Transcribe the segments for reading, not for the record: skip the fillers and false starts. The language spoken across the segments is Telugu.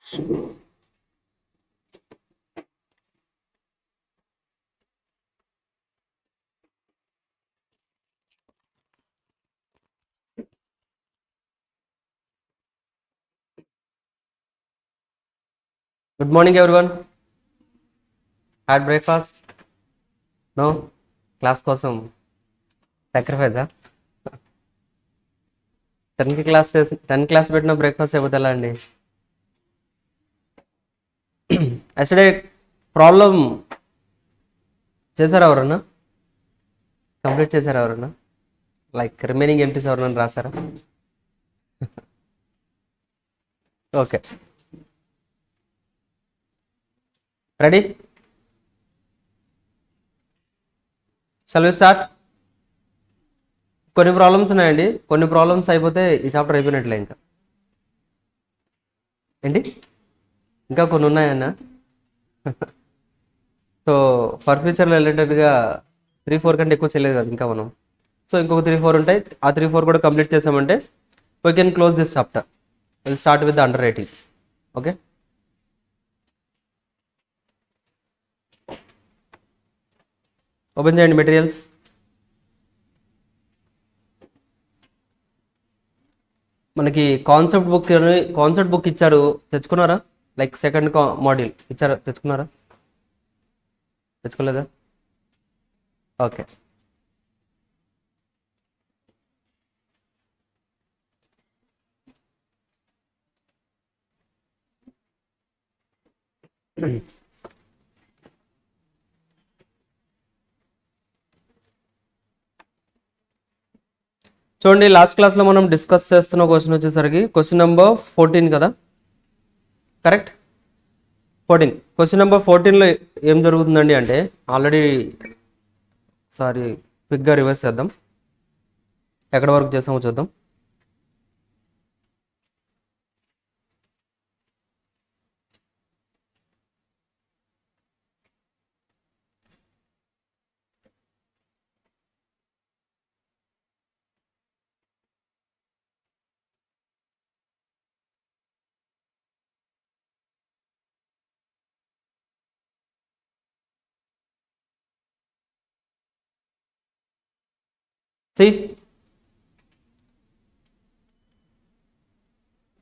Good morning, everyone. Had breakfast? No? Class కోసం సాక్రిఫైస్ 10 క్లాస్ పెట్టిన బ్రేక్ఫాస్ట్ అయిపోతే ఎలా అండి? ఎస్టర్డే ప్రాబ్లం చేశారా ఎవరన్నా? కంప్లీట్ చేశారా ఎవరన్నా? లైక్ రిమైనింగ్ ఎంట్రీస్ ఎవరన్నా రాసారా? Okay, ready? Shall we start? కొన్ని ప్రాబ్లమ్స్ ఉన్నాయండి, కొన్ని ప్రాబ్లమ్స్ అయిపోతే ఈ చాప్టర్ అయిపోయినట్లే. ఇంకా ఏంటి, ఇంకా కొన్ని ఉన్నాయన్న. సో ఫర్ ఫ్యూచర్లో రిలేటెడ్గా 3-4 కంటే ఎక్కువ చేయలేదు కదా ఇంకా మనం. సో ఇంకొక 3-4 ఉంటాయి, ఆ 3-4 కూడా కంప్లీట్ చేసామంటే we can close this chapter. Will start with the under writing. Okay, open చేయండి మెటీరియల్స్. మనకి కాన్సెప్ట్ బుక్ ఇచ్చారు, తెచ్చుకున్నారా? లైక్ సెకండ్ మాడ్యూల్ ఇచ్చారా, తెచ్చుకున్నారా? తెచ్చుకోలేదా? ఓకే, చూడండి. లాస్ట్ క్లాస్లో మనం డిస్కస్ చేస్తున్న క్వశ్చన్ వచ్చేసరికి క్వశ్చన్ నెంబర్ 14 కదా, కరెక్ట్? 14. క్వశ్చన్ నెంబర్ 14లో ఏం జరుగుతుందండి అంటే, ఆల్రెడీ క్విక్గా రివర్స్ చేద్దాం, ఎక్కడ వరకు చేసామో చూద్దాం.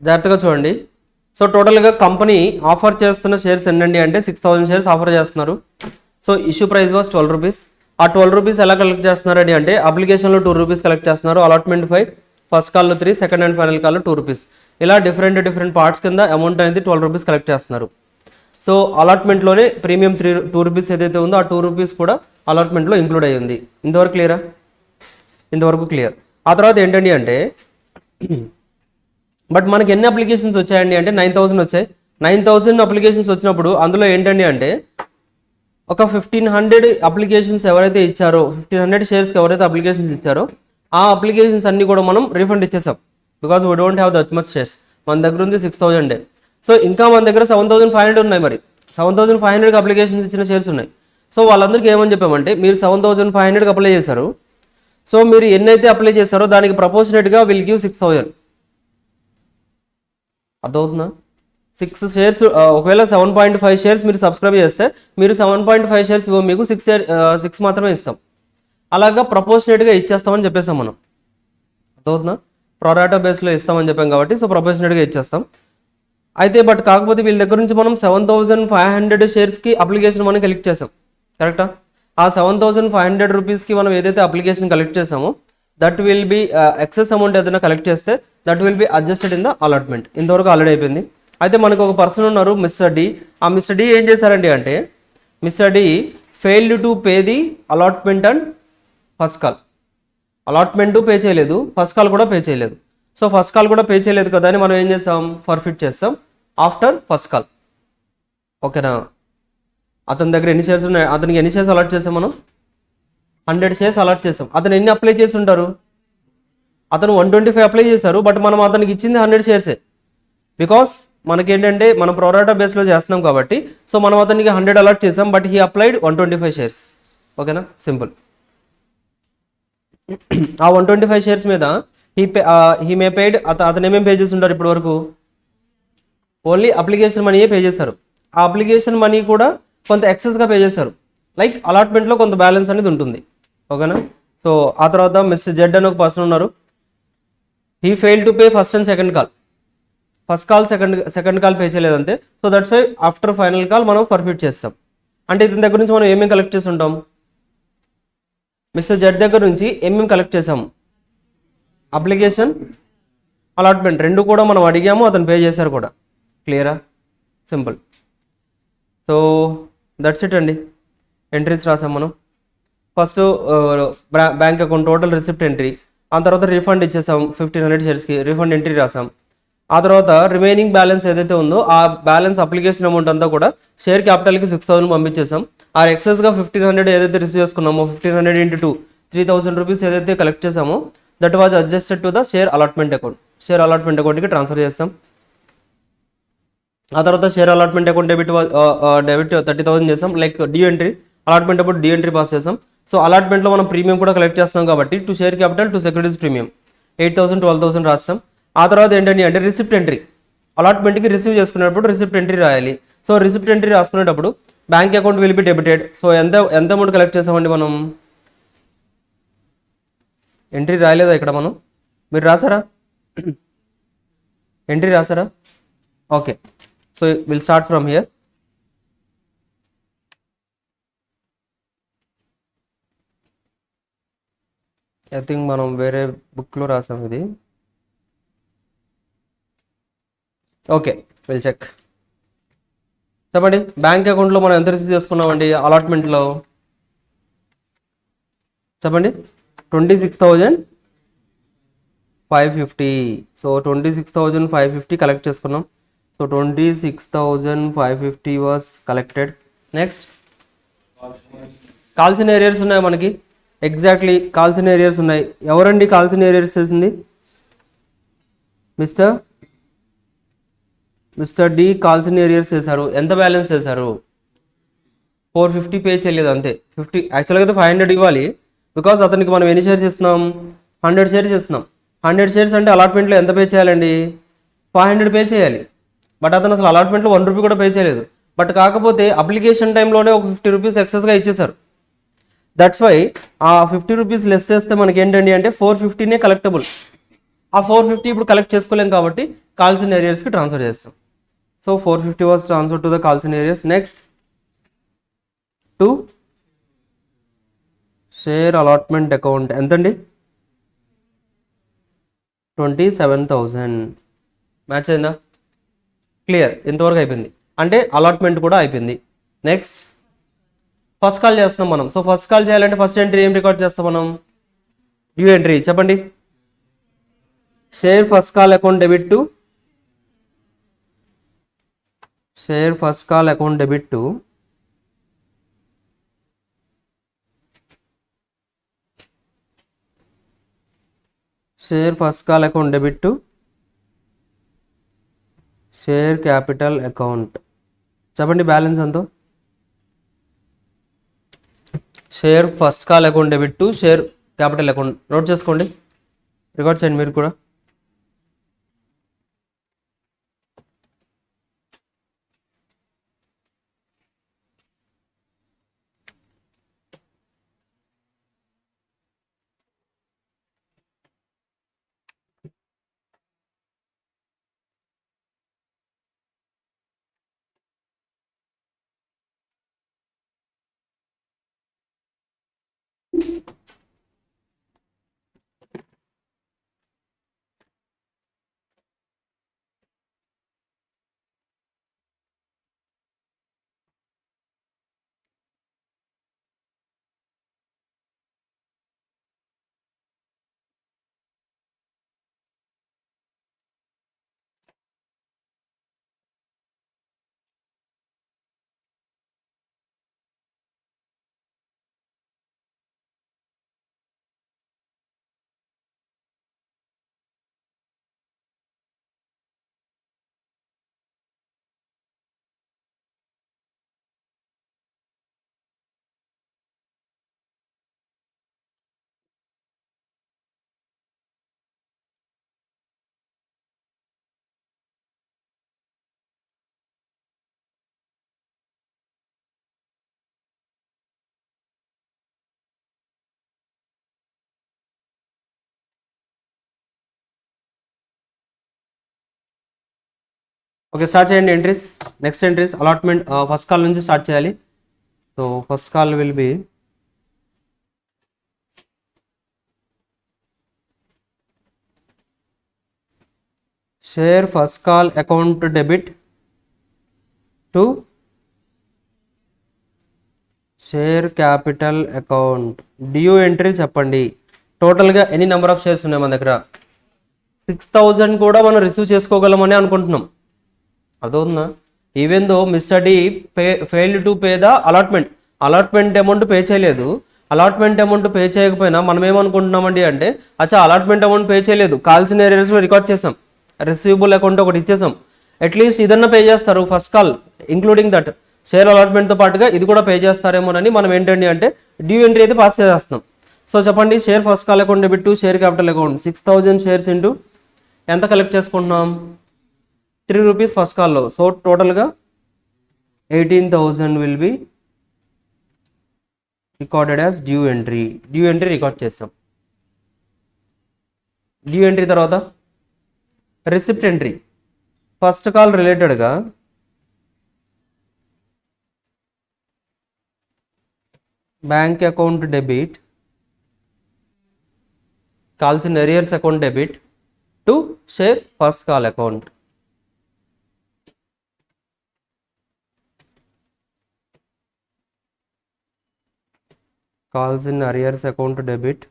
జాగ్రత్తగా చూడండి. సో టోటల్గా కంపెనీ ఆఫర్ చేస్తున్న షేర్స్ ఎన్నండి అంటే 6000 షేర్స్ ఆఫర్ చేస్తున్నారు. So issue price was 12 rupees. ఆ 12 రూపీస్ ఎలా కలెక్ట్ చేస్తున్నారండి అంటే, అప్లికేషన్లో 2 రూపీస్ కలెక్ట్ చేస్తున్నారు, అలాట్మెంట్ 5, ఫస్ట్ కాల్లో 3, సెకండ్ అండ్ ఫైనల్ కాల్లో 2 రూపీస్. ఇలా డిఫరెంట్ పార్ట్స్ కింద అమౌంట్ అనేది 12 రూపీస్ కలెక్ట్ చేస్తున్నారు. సో అలాట్మెంట్లోనే ప్రీమియం 2 రూపీస్ ఏదైతే ఉందో ఆ 2 రూపీస్ కూడా అలాట్మెంట్లో ఇంక్లూడ్ అయ్యింది. ఇంతవరకు క్లియరా? ఇంతవరకు క్లియర్. ఆ తర్వాత ఏంటండి అంటే, బట్ మనకి ఎన్ని అప్లికేషన్స్ వచ్చాయండి అంటే 9000 వచ్చాయి. 9000 అప్లికేషన్స్ వచ్చినప్పుడు అందులో ఏంటండి అంటే, ఒక 1500 అప్లికేషన్స్ ఎవరైతే ఇచ్చారో, 1500 షేర్స్కి ఎవరైతే అప్లికేషన్స్ ఇచ్చారో ఆ అప్లికేషన్స్ అన్ని కూడా మనం రీఫండ్ ఇచ్చేసాం. Because we don't have that much shares. మన దగ్గర ఉంది 6000. సో ఇంకా మన దగ్గర 7500 ఉన్నాయి. మరి 7500కి అప్లికేషన్స్ ఇచ్చిన షేర్స్ ఉన్నాయి. సో వాళ్ళందరికీ ఏమని చెప్పామంటే, మీరు 7500కి అప్లై చేశారు, సో మీరు ఎన్నైతే అప్లై చేశారో దానికి ప్రపోర్షనేట్గా విల్ గివ్ 6000. అర్థమవుతుందా? 6 షేర్స్, ఒకవేళ 7.5 షేర్స్ మీరు సబ్స్క్రైబ్ చేస్తే మీరు 7.5 షేర్స్ మీకు 6 మాత్రమే ఇస్తాం. అలాగా ప్రపోర్షనేట్గా ఇచ్చేస్తామని చెప్పేస్తాం మనం. అర్థమవుతుందా? ప్రొరాటో బేస్లో ఇస్తామని చెప్పాం కాబట్టి సో ప్రపోర్షనేట్గా ఇచ్చేస్తాం. అయితే బట్ కాకపోతే వీళ్ళ దగ్గర నుంచి మనం 7500 షేర్స్కి అప్లికేషన్ మనం కలెక్ట్ చేసాం, కరెక్టా? ఆ 7500 రూపీస్కి మనం ఏదైతే అప్లికేషన్ కలెక్ట్ చేసామో that will be excess amount ఏదైనా కలెక్ట్ చేస్తే that will be adjusted in the allotment. ఇంతవరకు ఆల్రెడీ అయిపోయింది. అయితే మనకు ఒక పర్సన్ ఉన్నారు, మిస్టర్ డి. ఆ మిస్టర్ డి ఏం చేశారండి అంటే, mister D failed to pay the allotment and first call. Allotment pay చేయలేదు, ఫస్ట్ కాల్ కూడా పే చేయలేదు. సో ఫస్ట్ కాల్ కూడా పే చేయలేదు కదా అని మనం ఏం చేస్తాం, ఫర్ఫిట్ చేస్తాం ఆఫ్టర్ ఫస్ట్ కాల్. ఓకేనా? అతని దగ్గర ఎన్ని షేర్స్ ఉన్నాయి, అతనికి ఎన్ని షేర్స్ అలాట్ చేసాం మనం? 100 షేర్స్ అలాట్ చేసాం. అతను ఎన్ని అప్లై చేసి ఉంటారు? అతను 125 అప్లై చేశారు, బట్ మనం అతనికి ఇచ్చింది 100 షేర్సే. బికాస్ మనకేంటంటే మనం ప్రొరాటో బేస్లో చేస్తున్నాం కాబట్టి సో మనం అతనికి 100 అలాట్ చేసాం, బట్ హీ అప్లైడ్ 125 షేర్స్. ఓకేనా? సింపుల్. ఆ 125 షేర్స్ మీద హీ మే పెయిడ్. అతను ఏమేమి పే చేసి ఉంటారు ఇప్పటి వరకు? ఓన్లీ అప్లికేషన్ మనీయే పే చేశారు. ఆ అప్లికేషన్ మనీ కూడా కొంత ఎక్సెస్గా పే చేశారు. లైక్ అలాట్మెంట్లో కొంత బ్యాలెన్స్ అనేది ఉంటుంది. ఓకేనా. సో ఆ తర్వాత మిస్టర్ జెడ్ అని ఒక పర్సన్ ఉన్నారు. He fail to pay first and second call. First call second call pay చేయలేదంతే. So that's why after final call మనం ఫర్ఫిట్ చేస్తాం. అంటే ఇతని దగ్గర నుంచి మనం ఏమేమి కలెక్ట్ చేసి ఉంటాం? మిస్టర్ జెడ్ దగ్గర నుంచి ఏమేమి కలెక్ట్ చేసాం? అప్లికేషన్, అలాట్మెంట్ రెండు కూడా మనం అడిగాము, అతను పే చేశారు కూడా. క్లియరా? సింపుల్. సో దట్స్ ఇట్ అండి. ఎంట్రీస్ రాసాం మనం. First bank account total receipt entry, ఆ తర్వాత రిఫండ్ ఇచ్చేసాం 1500 షేర్స్కి, రిఫండ్ ఎంట్రీ రాసాం. ఆ తర్వాత రిమైనింగ్ బ్యాలెన్స్ ఏదైతే ఉందో ఆ బ్యాలెన్స్ అప్లికేషన్ అమౌంట్ అంతా కూడా షేర్ క్యాపిటల్కి 6000 పంపించేసాం. ఆ ఎక్సెస్గా 1500 ఏదైతే రిసీవ్ చేసుకున్నామో 1500 ఇంటూ 2 3000 రూపీస్ ఏదైతే కలెక్ట్ చేసామో that was adjusted to the share allotment account. Share allotment అకౌంట్కి ట్రాన్స్ఫర్ చేస్తాం. ఆ తర్వాత షేర్ అలాట్మెంట్ అకౌంట్ డెబిట్ 30,000 చేసాం. లైక్ డ్యూ ఎంట్రీ, అలాట్మెంట్ అప్పుడు డ్యూ ఎంట్రీ పాస్ చేసాం. సో అలాట్మెంట్లో మనం ప్రీమియం కూడా కలెక్ట్ చేస్తాం కాబట్టి to share capital to securities premium 8,000 12,000 రాస్తాం. ఆ తర్వాత ఏంటంటే అంటే రిసిప్ట్ ఎంట్రీ, అలాట్మెంట్కి రిసీవ్ చేసుకునేటప్పుడు రిసిప్ట్ ఎంట్రీ రాయాలి. సో రిసిప్ట్ ఎంట్రీ రాసుకునేటప్పుడు bank account will be debited. So ఎంత అమౌంట్ కలెక్ట్ చేసామండి మనం? ఎంట్రీ రాయలేదా ఇక్కడ మనం? మీరు రాసారా? ఎంట్రీ రాసారా? Okay. So will start from here. I think మనం వేరే బుక్లో రాసాం ఇది. Okay, will check. చెప్పండి, బ్యాంక్ అకౌంట్లో మనం ఎంత రిసీవ్ చేసుకున్నామండి అలాట్మెంట్లో? చెప్పండి. 26,550. సో 26,550 కలెక్ట్ చేసుకున్నాం. So 26,550 was collected. Next calls in arrears ఉన్నాయి మనకి. ఎగ్జాక్ట్లీ కాల్సిన ఏరియాస్ ఉన్నాయి. ఎవరండి కాల్సిన ఏరియాస్ చేసింది? మిస్టర్ డి కాల్సిన ఏరియాస్ చేశారు. ఎంత బ్యాలెన్స్ చేశారు? 450 పే చేయలేదు అంతే. 50 యాక్చువల్గా అయితే 500 ఇవ్వాలి. బికాస్ అతనికి మనం ఎన్ని షేర్స్ ఇస్తున్నాం? 100 షేర్స్ ఇస్తున్నాం. 100 షేర్స్ అంటే అలాట్మెంట్లో ఎంత పే చేయాలండి? 500 పే చేయాలి. బట్ అతను అసలు అలాట్మెంట్లో 1 రూపీ కూడా పే చేయలేదు. బట్ కాకపోతే అప్లికేషన్ టైంలోనే ఒక 50 రూపీస్ ఎక్సెస్గా ఇచ్చేశారు. దట్స్ వై ఆ 50 రూపీస్ లెస్ చేస్తే మనకి ఏంటండి అంటే 450నే కలెక్టబుల్. ఆ 450 ఇప్పుడు కలెక్ట్ చేసుకోలేం కాబట్టి కాల్సిన ఏరియాస్కి ట్రాన్స్ఫర్ చేస్తాం. So 450 was transfer to the calls in arrears. Next to share allotment account ఎంతండి? 27,000. మ్యాచ్ అయిందా? క్లియర్. ఇంతవరకు అయిపోయింది. అంటే అలాట్మెంట్ కూడా అయిపోయింది. నెక్స్ట్ ఫస్ట్ కాల్ చేస్తాం మనం. సో ఫస్ట్ కాల్ చేయాలంటే ఫస్ట్ ఎంట్రీ ఏం రికార్డ్ చేస్తాం మనం? Due entry. చెప్పండి. Share first call account debit to share first call account debit to share first call account debit to share capital account. చెప్పండి బ్యాలెన్స్ ఎంతో? Share first call account debit to share capital account. Note చేసుకోండి, రికార్డ్ చేయండి మీరు కూడా. ఓకే, స్టార్ట్ చేయండి entries. Next entries allotment first call నుంచి స్టార్ట్ చేయాలి. So first call will be share first call account debit to share capital account. Due entry చెప్పండి. టోటల్గా ఎన్ని నెంబర్ ఆఫ్ షేర్స్ ఉన్నాయి మన దగ్గర? 6000 కూడా మనం రిసీవ్ చేసుకోగలమని అనుకుంటున్నాం. అదవుతుందా? Even though mister D failed to pay the allotment amount pay చేయలేదు. అలాట్మెంట్ అమౌంట్ పే చేయకపోయినా మనం ఏమనుకుంటున్నామండి అంటే, అచ్చా అలాట్మెంట్ అమౌంట్ పే చేయలేదు, కాల్సిన ఏరియాస్లో రికార్డ్ చేసాం, రిసీవబుల్ అకౌంట్ ఒకటి ఇచ్చేసాం, అట్లీస్ట్ ఇదన్నా పే చేస్తారు first call including that share అలాట్మెంట్తో పాటుగా ఇది కూడా పే చేస్తారేమోనని మనం ఏంటండి అంటే డ్యూ ఎంట్రీ అయితే పాస్ చేసేస్తున్నాం. సో చెప్పండి, share first call account debit to share capital account 6000 shares into ఎంత కలెక్ట్ చేసుకుంటున్నాం? 3 రూపీస్ ఫస్ట్ కాల్లో. సో టోటల్గా 18,000 will be recorded as due entry. Due entry record చేసాం. డ్యూ ఎంట్రీ తర్వాత రిసిప్ట్ ఎంట్రీ. ఫస్ట్ కాల్ రిలేటెడ్గా bank account debit, calls in arrears account debit to share first call account. calls in arrears account debit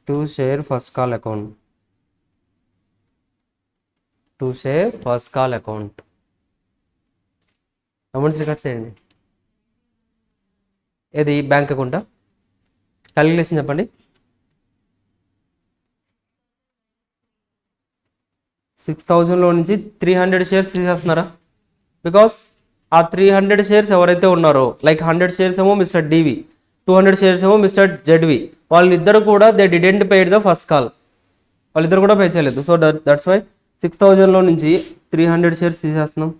to share first call account. To share first call account. Amounts record చేయండి. ఏది బ్యాంక్ అకౌంటా? క్యాలిక్యులేషన్ చెప్పండి. 6000లో నుంచి 300 షేర్స్ తీసేస్తున్నారా? బికాస్ ఆ 300 షేర్స్ ఎవరైతే ఉన్నారో, లైక్ 100 షేర్స్ ఏమో మిస్టర్ డివి, 200 షేర్స్ ఏమో మిస్టర్ జెడ్వి, వాళ్ళిద్దరు కూడా they didn't paid the first call. వాళ్ళిద్దరు కూడా పే చేయలేదు. సో దట్స్ వై 6000లో నుంచి 300 షేర్స్ తీసేస్తున్నాం.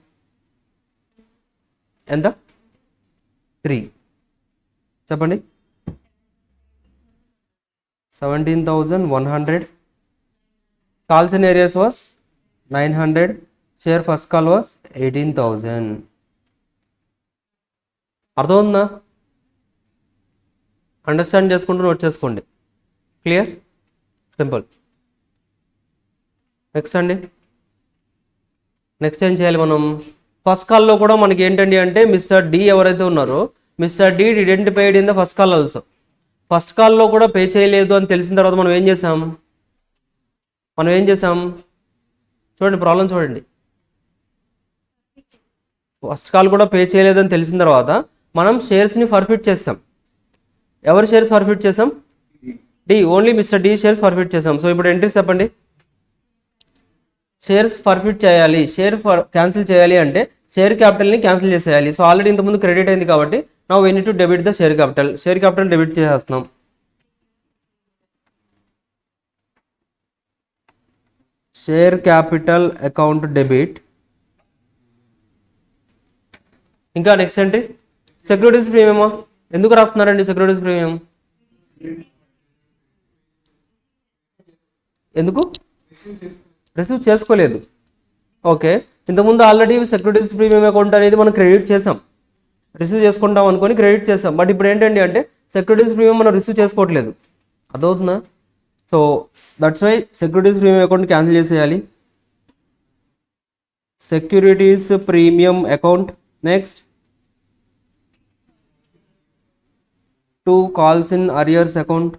ఎంత? 3. చెప్పండి. 17,100. Calls in areas was 900. Share first call was 18,000. అర్థమవుతుందా? అండర్స్టాండ్ చేసుకుంటూ నోట్ చేసుకోండి. క్లియర్? సింపుల్. నెక్స్ట్ అండి, నెక్స్ట్ ఏం చేయాలి మనం? ఫస్ట్ కాల్లో కూడా మనకి ఏంటండి అంటే మిస్టర్ డి ఎవరైతే ఉన్నారో, mister D didn't paid in the first call also. First కాల్లో కూడా పే చేయలేదు అని తెలిసిన తర్వాత మనం ఏం చేసాం? చూడండి, ప్రాబ్లం చూడండి. ఫస్ట్ కాల్ కూడా పే చేయలేదని తెలిసిన తర్వాత మనం షేర్స్ని ఫర్ఫిట్ చేసాం. ఎవరి షేర్స్ ఫర్ఫిట్ చేసాం? D. Only mister D shares forfeit చేసాం. సో ఇప్పుడు ఎంట్రీస్ చెప్పండి. షేర్స్ ఫర్ఫిట్ చేయాలి, క్యాన్సిల్ చేయాలి అంటే షేర్ క్యాపిటల్ని క్యాన్సిల్ చేసేయాలి. సో ఆల్రెడీ ఇంతకుముందు క్రెడిట్ అయింది కాబట్టి now we need to debit the share capital debit చేసేస్తున్నాం. Share capital account debit. ఇంకా నెక్స్ట్ ఎంట్రీ సెక్యూరిటీస్ ప్రీమియమా? ఎందుకు రాస్తున్నారండి సెక్యూరిటీస్ ప్రీమియం? ఎందుకు రిసీవ్ చేసుకోలేదు? ఓకే, ఇంతకుముందు ఆల్రెడీ సెక్యూరిటీస్ ప్రీమియం అకౌంట్ అనేది మనం క్రెడిట్ చేసాం, రిసీవ్ చేసుకుంటాం అనుకొని క్రెడిట్ చేసాం. బట్ ఇప్పుడు ఏంటండి అంటే సెక్యూరిటీస్ ప్రీమియం మనం రిసీవ్ చేసుకోవట్లేదు. అదవుతుందా? So that's why securities premium account cancel చేసేయాలి. Securities premium account. Next 2 calls in arrears account.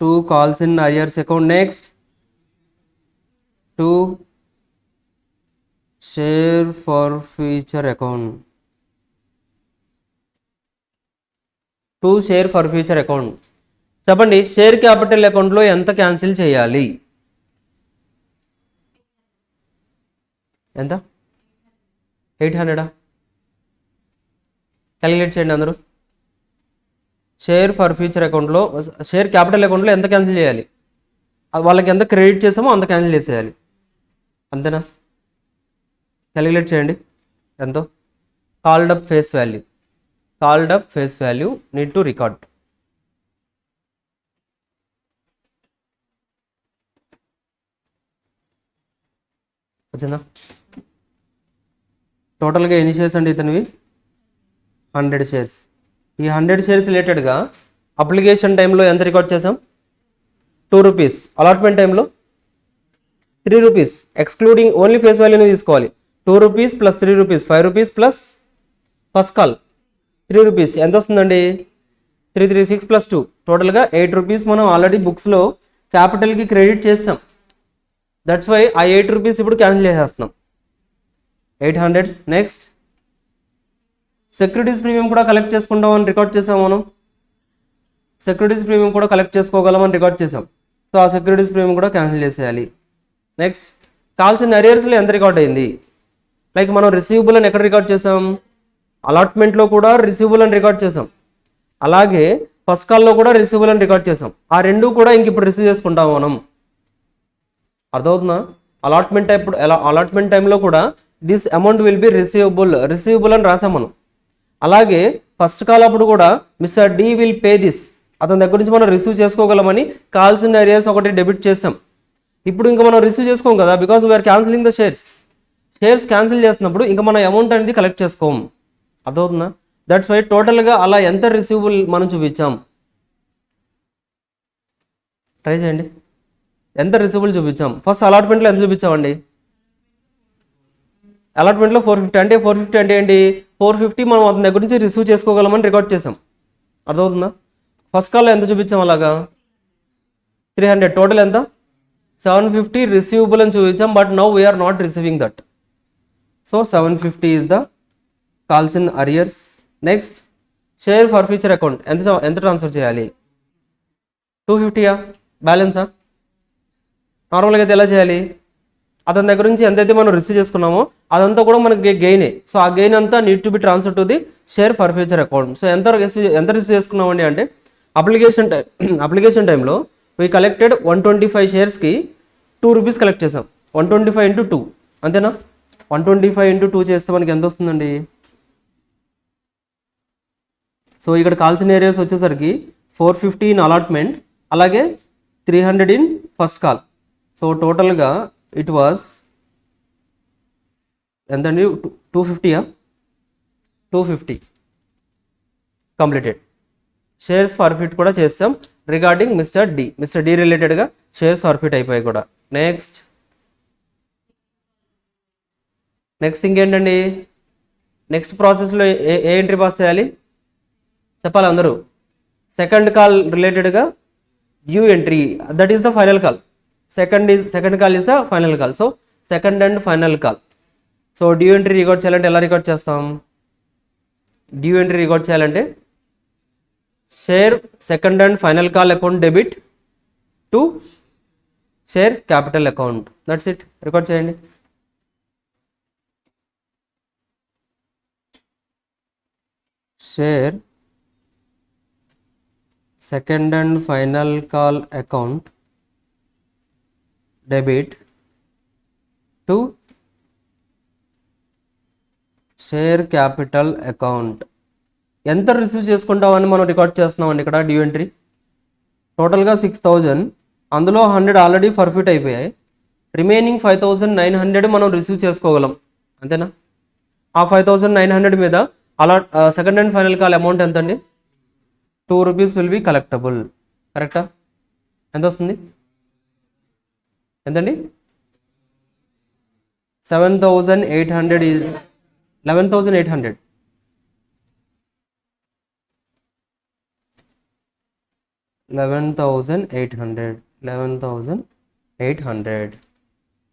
2 calls in arrears account. Next 2 share forfeiture account. 2 share forfeiture account. చెప్పండి, షేర్ క్యాపిటల్ అకౌంట్లో ఎంత క్యాన్సిల్ చేయాలి? ఎంత? 800. క్యాలిక్యులేట్ చేయండి అందరూ. షేర్ ఫర్ ఫ్యూచర్ అకౌంట్లో, షేర్ క్యాపిటల్ అకౌంట్లో ఎంత క్యాన్సిల్ చేయాలి? వాళ్ళకి ఎంత క్రెడిట్ చేసామో అంత క్యాన్సిల్ చేసేయాలి. అంతేనా? క్యాలిక్యులేట్ చేయండి ఎంతో. Called up face value need to record. వచ్చిందా? టోటల్గా ఎన్ని షేర్స్ అండి ఇతనివి? 100 షేర్స్. ఈ 100 షేర్స్ రిలేటెడ్గా అప్లికేషన్ టైంలో ఎంత రికార్డ్ చేసాం? 2 రూపీస్. అలాట్మెంట్ టైంలో 3 రూపీస్. ఎక్స్క్లూడింగ్ ఓన్లీ ఫేస్ వాల్యూని తీసుకోవాలి. 2 rupees plus 3 rupees 5 rupees plus first call 3 rupees ఎంత వస్తుందండి? 336 ప్లస్ 2 టోటల్గా 8 రూపీస్ మనం ఆల్రెడీ బుక్స్లో క్యాపిటల్కి క్రెడిట్ చేసాం. దట్స్ వై ఆ 8 రూపీస్ ఇప్పుడు క్యాన్సిల్ చేసేస్తున్నాం. 800. నెక్స్ట్ సెక్యూరిటీస్ ప్రీమియం కూడా కలెక్ట్ చేసుకుంటామని రికార్డ్ చేసాం మనం. సెక్యూరిటీస్ ప్రీమియం కూడా కలెక్ట్ చేసుకోగలమని రికార్డ్ చేసాం. సో ఆ సెక్యూరిటీస్ ప్రీమియం కూడా క్యాన్సిల్ చేసేయాలి. నెక్స్ట్ కాల్స్ ఇన్ అరియర్స్లో ఎంత రికార్డ్ అయింది? లైక్ మనం రిసీవబుల్ అని ఎక్కడ రికార్డ్ చేసాం? అలాట్మెంట్లో కూడా రిసీవబుల్ అని రికార్డ్ చేసాం. అలాగే ఫస్ట్ కాల్లో కూడా రిసీవబుల్ అని రికార్డ్ చేసాం. ఆ రెండు కూడా ఇంక ఇప్పుడు రిసీవ్ చేసుకుంటాం మనం. అర్థమవుతుందా? అలాట్మెంట్ టైంలో కూడా this amount will be receivable అని రాసాం మనం. అలాగే ఫస్ట్ కాల్ అప్పుడు కూడా mister D will pay this, అతని దగ్గర నుంచి మనం రిసీవ్ చేసుకోగలమని కాల్స్ ఇన్ అరియర్స్ ఒకటి డెబిట్ చేసాం. ఇప్పుడు ఇంకా మనం రిసీవ్ చేసుకోం కదా, because we are cancelling the shares cancel చేసినప్పుడు ఇంకా మనం అమౌంట్ అనేది కలెక్ట్ చేసుకోం. అర్థమవుతుందా? దట్స్ వై టోటల్గా అలా ఎంత రిసీవబుల్ మనం చూపించాం. ట్రై చేయండి. ఎంత రిసీవబుల్ చూపించాం? ఫస్ట్ అలాట్మెంట్లో ఎంత చూపించామండి? అలాట్మెంట్లో 450 అంటే ఏంటి? 450 మనం అతని దగ్గర నుంచి రిసీవ్ చేసుకోగలమని రికార్డ్ చేసాం. అర్థమవుతుందా? ఫస్ట్ కాల్లో ఎంత చూపించాం? అలాగా 300. టోటల్ ఎంత? 750 రిసీవబుల్ అని చూపించాం. But now we are not receiving that. So 750 is the calls in arrears. Next share for future account ఎంత ట్రాన్స్ఫర్ చేయాలి? 250యా? బ్యాలెన్సా? నార్మల్గా అయితే ఎలా చేయాలి? అతని దగ్గర నుంచి ఎంతైతే మనం రిసీవ్ చేసుకున్నామో అదంతా కూడా మనకి గెయినే. సో ఆ గెయిన్ అంతా need to be transfer to the share for future account. So ఎంత రిసీవ్ చేసుకున్నామండి అంటే అప్లికేషన్ టైంలో వీ కలెక్టెడ్ 125 షేర్స్కి 2 రూపీస్ కలెక్ట్ చేసాం. 125 ఇంటూ 2 అంతేనా? 125 ఇంటూ 2 చేస్తే మనకి ఎంత వస్తుందండి? సో ఇక్కడ కాల్సిన ఏరియాస్ వచ్చేసరికి 450 ఇన్ అలాట్మెంట్, అలాగే 300 ఇన్ ఫస్ట్ కాల్. సో టోటల్గా ఇట్ వాజ్ ఎంతండి? 250యా? 250 కంప్లీటెడ్. షేర్స్ ఫర్ఫిట్ కూడా చేస్తాం రిగార్డింగ్ మిస్టర్ డి రిలేటెడ్గా షేర్స్ ఫర్ఫిట్ అయిపోయాయి కూడా. నెక్స్ట్ ఇంకేంటండి? నెక్స్ట్ ప్రాసెస్లో ఏ ఎంట్రీ పాస్ చేయాలి చెప్పాలి అందరూ. సెకండ్ కాల్ రిలేటెడ్గా due entry, that is the final call. Second call is the final call. So second and final call. So due entry record చేయాలంటే ఎలా రికార్డ్ చేస్తాం? డ్యూ ఎంట్రీ రికార్డ్ చేయాలంటే share second and final call account debit to share capital account. That's it. Record చేయండి. Share second and final call account debit to share capital account. ఎంత రిసీవ్ చేసుకుంటామని మనం రికార్డ్ చేస్తున్నామండి ఇక్కడ డ్యూ ఎంట్రీ. టోటల్గా 6000, అందులో 100 ఆల్రెడీ ఫర్ఫిట్ అయిపోయాయి. రిమైనింగ్ 5900 మనం రిసీవ్ చేసుకోగలం, అంతేనా? ఆ 5900 మీద అలా second and final call amount ఎంత అండి? 2 రూపీస్ విల్ బి కలెక్టబుల్. కరెక్టా? ఎంత వస్తుంది? ఎంతండి? 7,800 is 11,800. 11,800.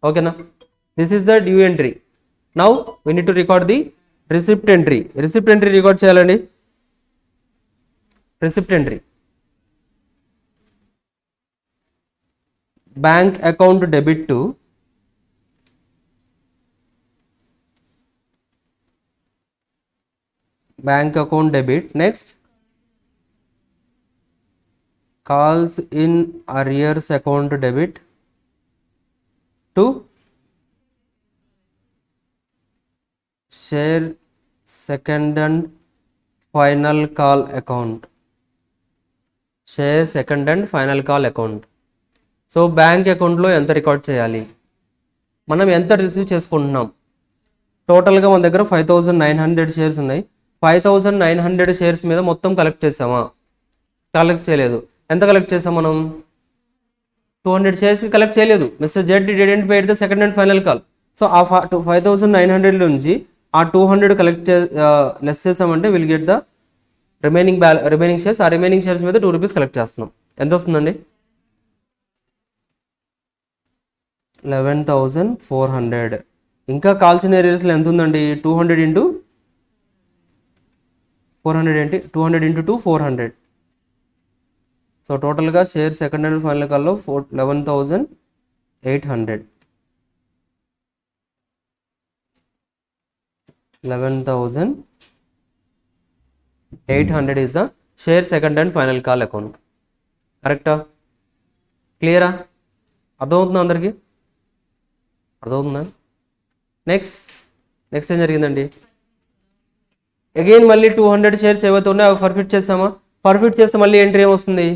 Okay na? This is the due entry. Now we need to record the receipt entry. Receipt entry record cheyalandi. Receipt entry. Bank account debit to bank account debit. Next, calls in arrears account debit to share second and final call account. Share second and final call account. So bank అకౌంట్లో ఎంత రికార్డ్ చేయాలి? మనం ఎంత రిసీవ్ చేసుకుంటున్నాం. టోటల్గా మన దగ్గర 5900 షేర్స్ ఉన్నాయి. 5900 షేర్స్ మీద మొత్తం కలెక్ట్ చేసామా? కలెక్ట్ చేయలేదు. ఎంత కలెక్ట్ చేసాం మనం? 200 షేర్స్ కలెక్ట్ చేయలేదు. Mister Z didn't pay the second and final call. So ఆ 5900 నుంచి ఆ 200 కలెక్ట్ లెస్ చేసామంటే will get the remaining shares. ఆ రిమైనింగ్ షేర్స్ మీద 2 రూపీస్ కలెక్ట్ చేస్తున్నాం. ఎంత వస్తుందండి? 11,400. ఇంకా కాల్సిన ఏరియాస్లో ఎంత ఉందండి? 200 ఇంటూ 400 ఏంటి? 200 ఇంటూ 2 400. సో టోటల్గా షేర్ సెకండ్ అండ్ ఫైనల్ కాల్లో 11,800. 11,800 is the share second and final call account. కరెక్టా? క్లియరా? అర్థమవుతుందా అందరికీ? అర్థమవుతుందా? నెక్స్ట్ ఏం జరిగిందండి? అగైన్ మళ్ళీ 200 షేర్స్ ఏవైతే ఉన్నాయో అవి పర్ఫిట్ చేస్తామా? పర్ఫిట్ చేస్తే మళ్ళీ ఎంట్రీ ఏమొస్తుంది?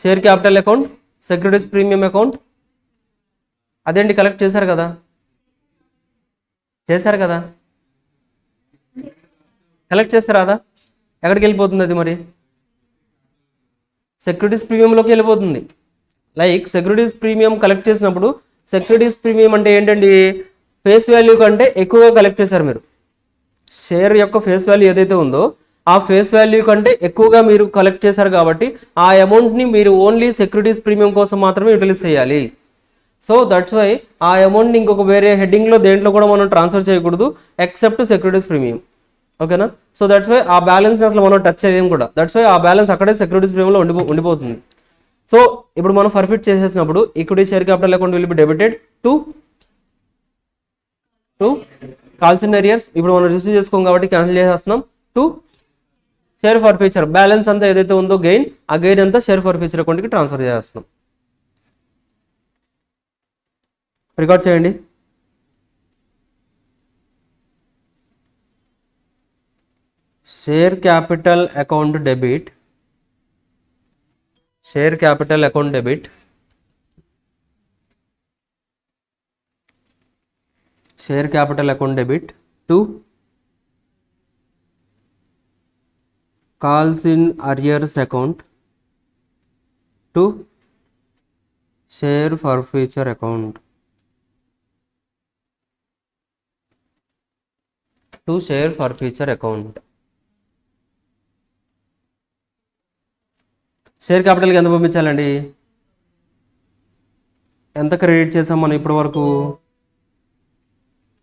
Share capital account, securities premium account. అదేంటి కలెక్ట్ చేశారు కదా? కలెక్ట్ చేస్తారా? అదా ఎక్కడికి వెళ్ళిపోతుంది అది? మరి సెక్యూరిటీస్ ప్రీమియంలోకి వెళ్ళిపోతుంది. లైక్ సెక్యూరిటీస్ ప్రీమియం కలెక్ట్ చేసినప్పుడు సెక్యూరిటీస్ ప్రీమియం అంటే ఏంటండి? ఫేస్ వాల్యూ కంటే ఎక్కువగా కలెక్ట్ చేశారు మీరు. షేర్ యొక్క ఫేస్ వాల్యూ ఏదైతే ఉందో ఆ ఫేస్ వాల్యూ కంటే ఎక్కువగా మీరు కలెక్ట్ చేశారు కాబట్టి ఆ అమౌంట్ని మీరు ఓన్లీ సెక్యూరిటీస్ ప్రీమియం కోసం మాత్రమే యూటిలైజ్ చేయాలి. సో దట్స్ వై ఆ అమౌంట్ని ఇంకొక వేరే హెడ్డింగ్లో దేంట్లో కూడా మనం ట్రాన్స్ఫర్ చేయకూడదు ఎక్సెప్ట్ సెక్యూరిటీస్ ప్రీమియం. ఓకేనా? సో దట్స్ వై ఆ బ్యాలెన్స్ని అసలు మనం టచ్ చేయలేము కూడా. దట్స్ వై ఆ బ్యాలెన్స్ అక్కడే సెక్యూరిటీస్ ప్రీమియంలో ఉండిపోతుంది. సో ఇప్పుడు మనం పర్ఫిట్ చేసేసినప్పుడు equity share capital account will be debited to calls in arrears. ఇప్పుడు మనం రిసీవ్ చేసుకోం కాబట్టి క్యాన్సిల్ చేసేస్తున్నాం. To share for future. Balance అంతా ఏదైతే ఉందో గెయిన్, ఆ గెయిన్ అంతా షేర్ ఫర్ ఫ్యూచర్ అకౌంట్కి ట్రాన్స్ఫర్ చేస్తున్నాం. రికార్డ్ చేయండి. Share capital account debit, share capital account debit, share capital account debit to calls in arrears account to share for future account, to share for future account. Share క్యాపిటల్కి ఎంత పంపించాలండి? ఎంత క్రెడిట్ చేసాం మనం ఇప్పటి వరకు?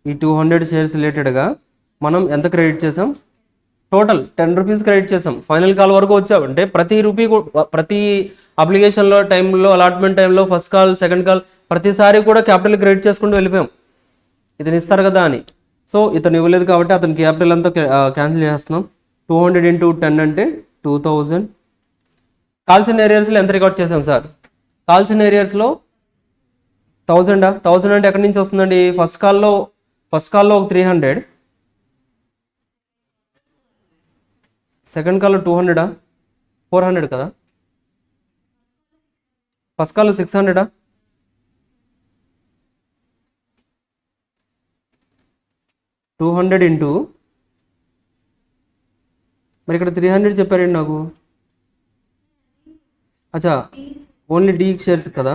ఈ 200 షేర్స్ రిలేటెడ్గా మనం ఎంత క్రెడిట్ చేసాం? టోటల్ 10 రూపీస్ క్రెడిట్ చేసాం. ఫైనల్ కాల్ వరకు వచ్చామంటే ప్రతి అప్లికేషన్లో టైంలో, అలాట్మెంట్ టైంలో, ఫస్ట్ కాల్, సెకండ్ కాల్, ప్రతిసారి కూడా క్యాపిటల్ క్రెడిట్ చేసుకుంటూ వెళ్ళిపోయాం. ఇతను ఇస్తారు కదా అని. సో ఇతను ఇవ్వలేదు కాబట్టి అతని క్యాపిటల్ అంతా క్యాన్సిల్ చేస్తున్నాం. 200 ఇంటూ 10 అంటే 2000. కాల్స్ ఇన్ ఏరియాస్లో ఎంత రికార్డ్ చేసాం సార్? కాల్స్ ఇన్ ఏరియాస్లో 1000 అంటే ఎక్కడి నుంచి వస్తుందండి? ఫస్ట్ కాల్లో ఒక 300, సెకండ్ కాల్లో 200, 400 కదా? ఫస్ట్ కాల్లో 600, 200 ఇంటూ, మరి ఇక్కడ 300 చెప్పారండి నాకు. అచ్చా, ఓన్లీ డీ షేర్స్ కదా?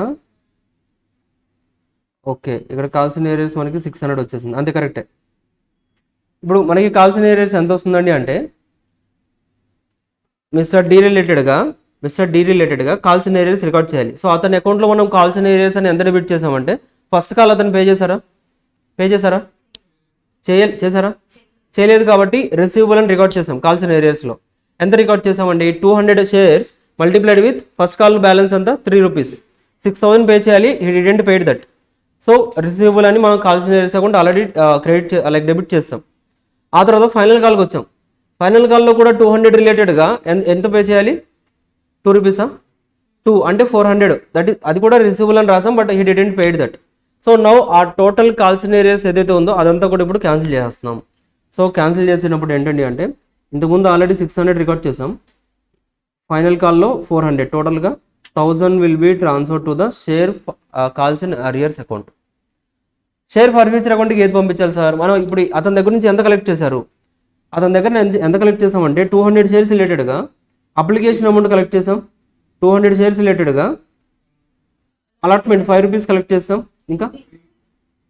ఓకే, ఇక్కడ కాల్సిన ఏరియాస్ మనకి 600 వచ్చేసింది. అంతే, కరెక్టే. ఇప్పుడు మనకి కాల్సిన ఏరియాస్ ఎంత వస్తుందండి అంటే మిస్టర్ డి రిలేటెడ్గా కాల్సిన ఏరియాస్ రికార్డ్ చేయాలి. సో అతని అకౌంట్లో మనం కాల్సిన ఏరియాస్ అని ఎంత డెబిట్ చేసామంటే ఫస్ట్ కాల్ అతను పే చేశారా? చేశారా? చేయలేదు కాబట్టి రిసీవబుల్ అని రికార్డ్ చేసాం. కాల్సిన ఏరియాస్లో ఎంత రికార్డ్ చేసామండి? 200 shares multiplied with first call balance అంతా 3 రూపీస్, 6000 పే చేయాలి. He didn't paid that. So receivable అని మనం కాల్సిన ఏరియాస్ అకౌంట్ ఆల్రెడీ డెబిట్ చేస్తాం. ఆ తర్వాత ఫైనల్ కాల్కి వచ్చాం. ఫైనల్ కాల్లో కూడా 200 రిలేటెడ్గా ఎంత పే చేయాలి? 2 రూపీసా? 2 అంటే 400. అది కూడా రిసీవబుల్ అని రాసాం, but he didn't paid that. So now ఆ టోటల్ కాల్సిన ఏరియాస్ ఏదైతే ఉందో అదంతా కూడా ఇప్పుడు క్యాన్సిల్ చేస్తున్నాం. సో క్యాన్సిల్ చేసినప్పుడు ఏంటండి అంటే ఇంతకుముందు ఆల్రెడీ 600 రికార్డ్ చేసాం. ఫైనల్ కాల్లో 400, టోటల్గా 1000 will be transfer to the share calls in arrears account. Share for future అకౌంట్కి ఏది పంపించాలి సార్? మనం ఇప్పుడు అతని దగ్గర నుంచి ఎంత కలెక్ట్ చేశారు? అతని దగ్గర ఎంత కలెక్ట్ చేసామంటే 200 షేర్స్ రిలేటెడ్గా అప్లికేషన్ అమౌంట్ కలెక్ట్ చేసాం, 200 షేర్స్ రిలేటెడ్గా అలాట్మెంట్ 5 రూపీస్ కలెక్ట్ చేసాం, ఇంకా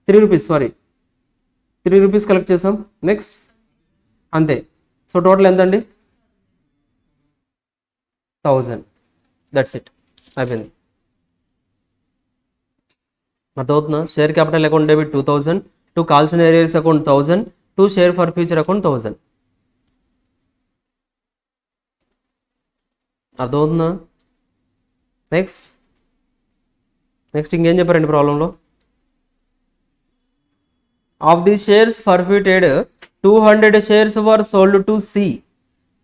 3 రూపీస్, సారీ 3 రూపీస్ కలెక్ట్ చేసాం. నెక్స్ట్ అంతే. సో టోటల్ ఎంత అండి? 1000. దట్స్ ఇట్, అయిపోయింది. అర్థమవుతుందా? Share capital account debit 2000, to calls and arrears account 1000, to share for future account 1000. అర్థమవుతుందా? నెక్స్ట్ ఇంకేం చెప్పారండి ప్రాబ్లంలో? Of the shares forfeited 200 shares were sold to C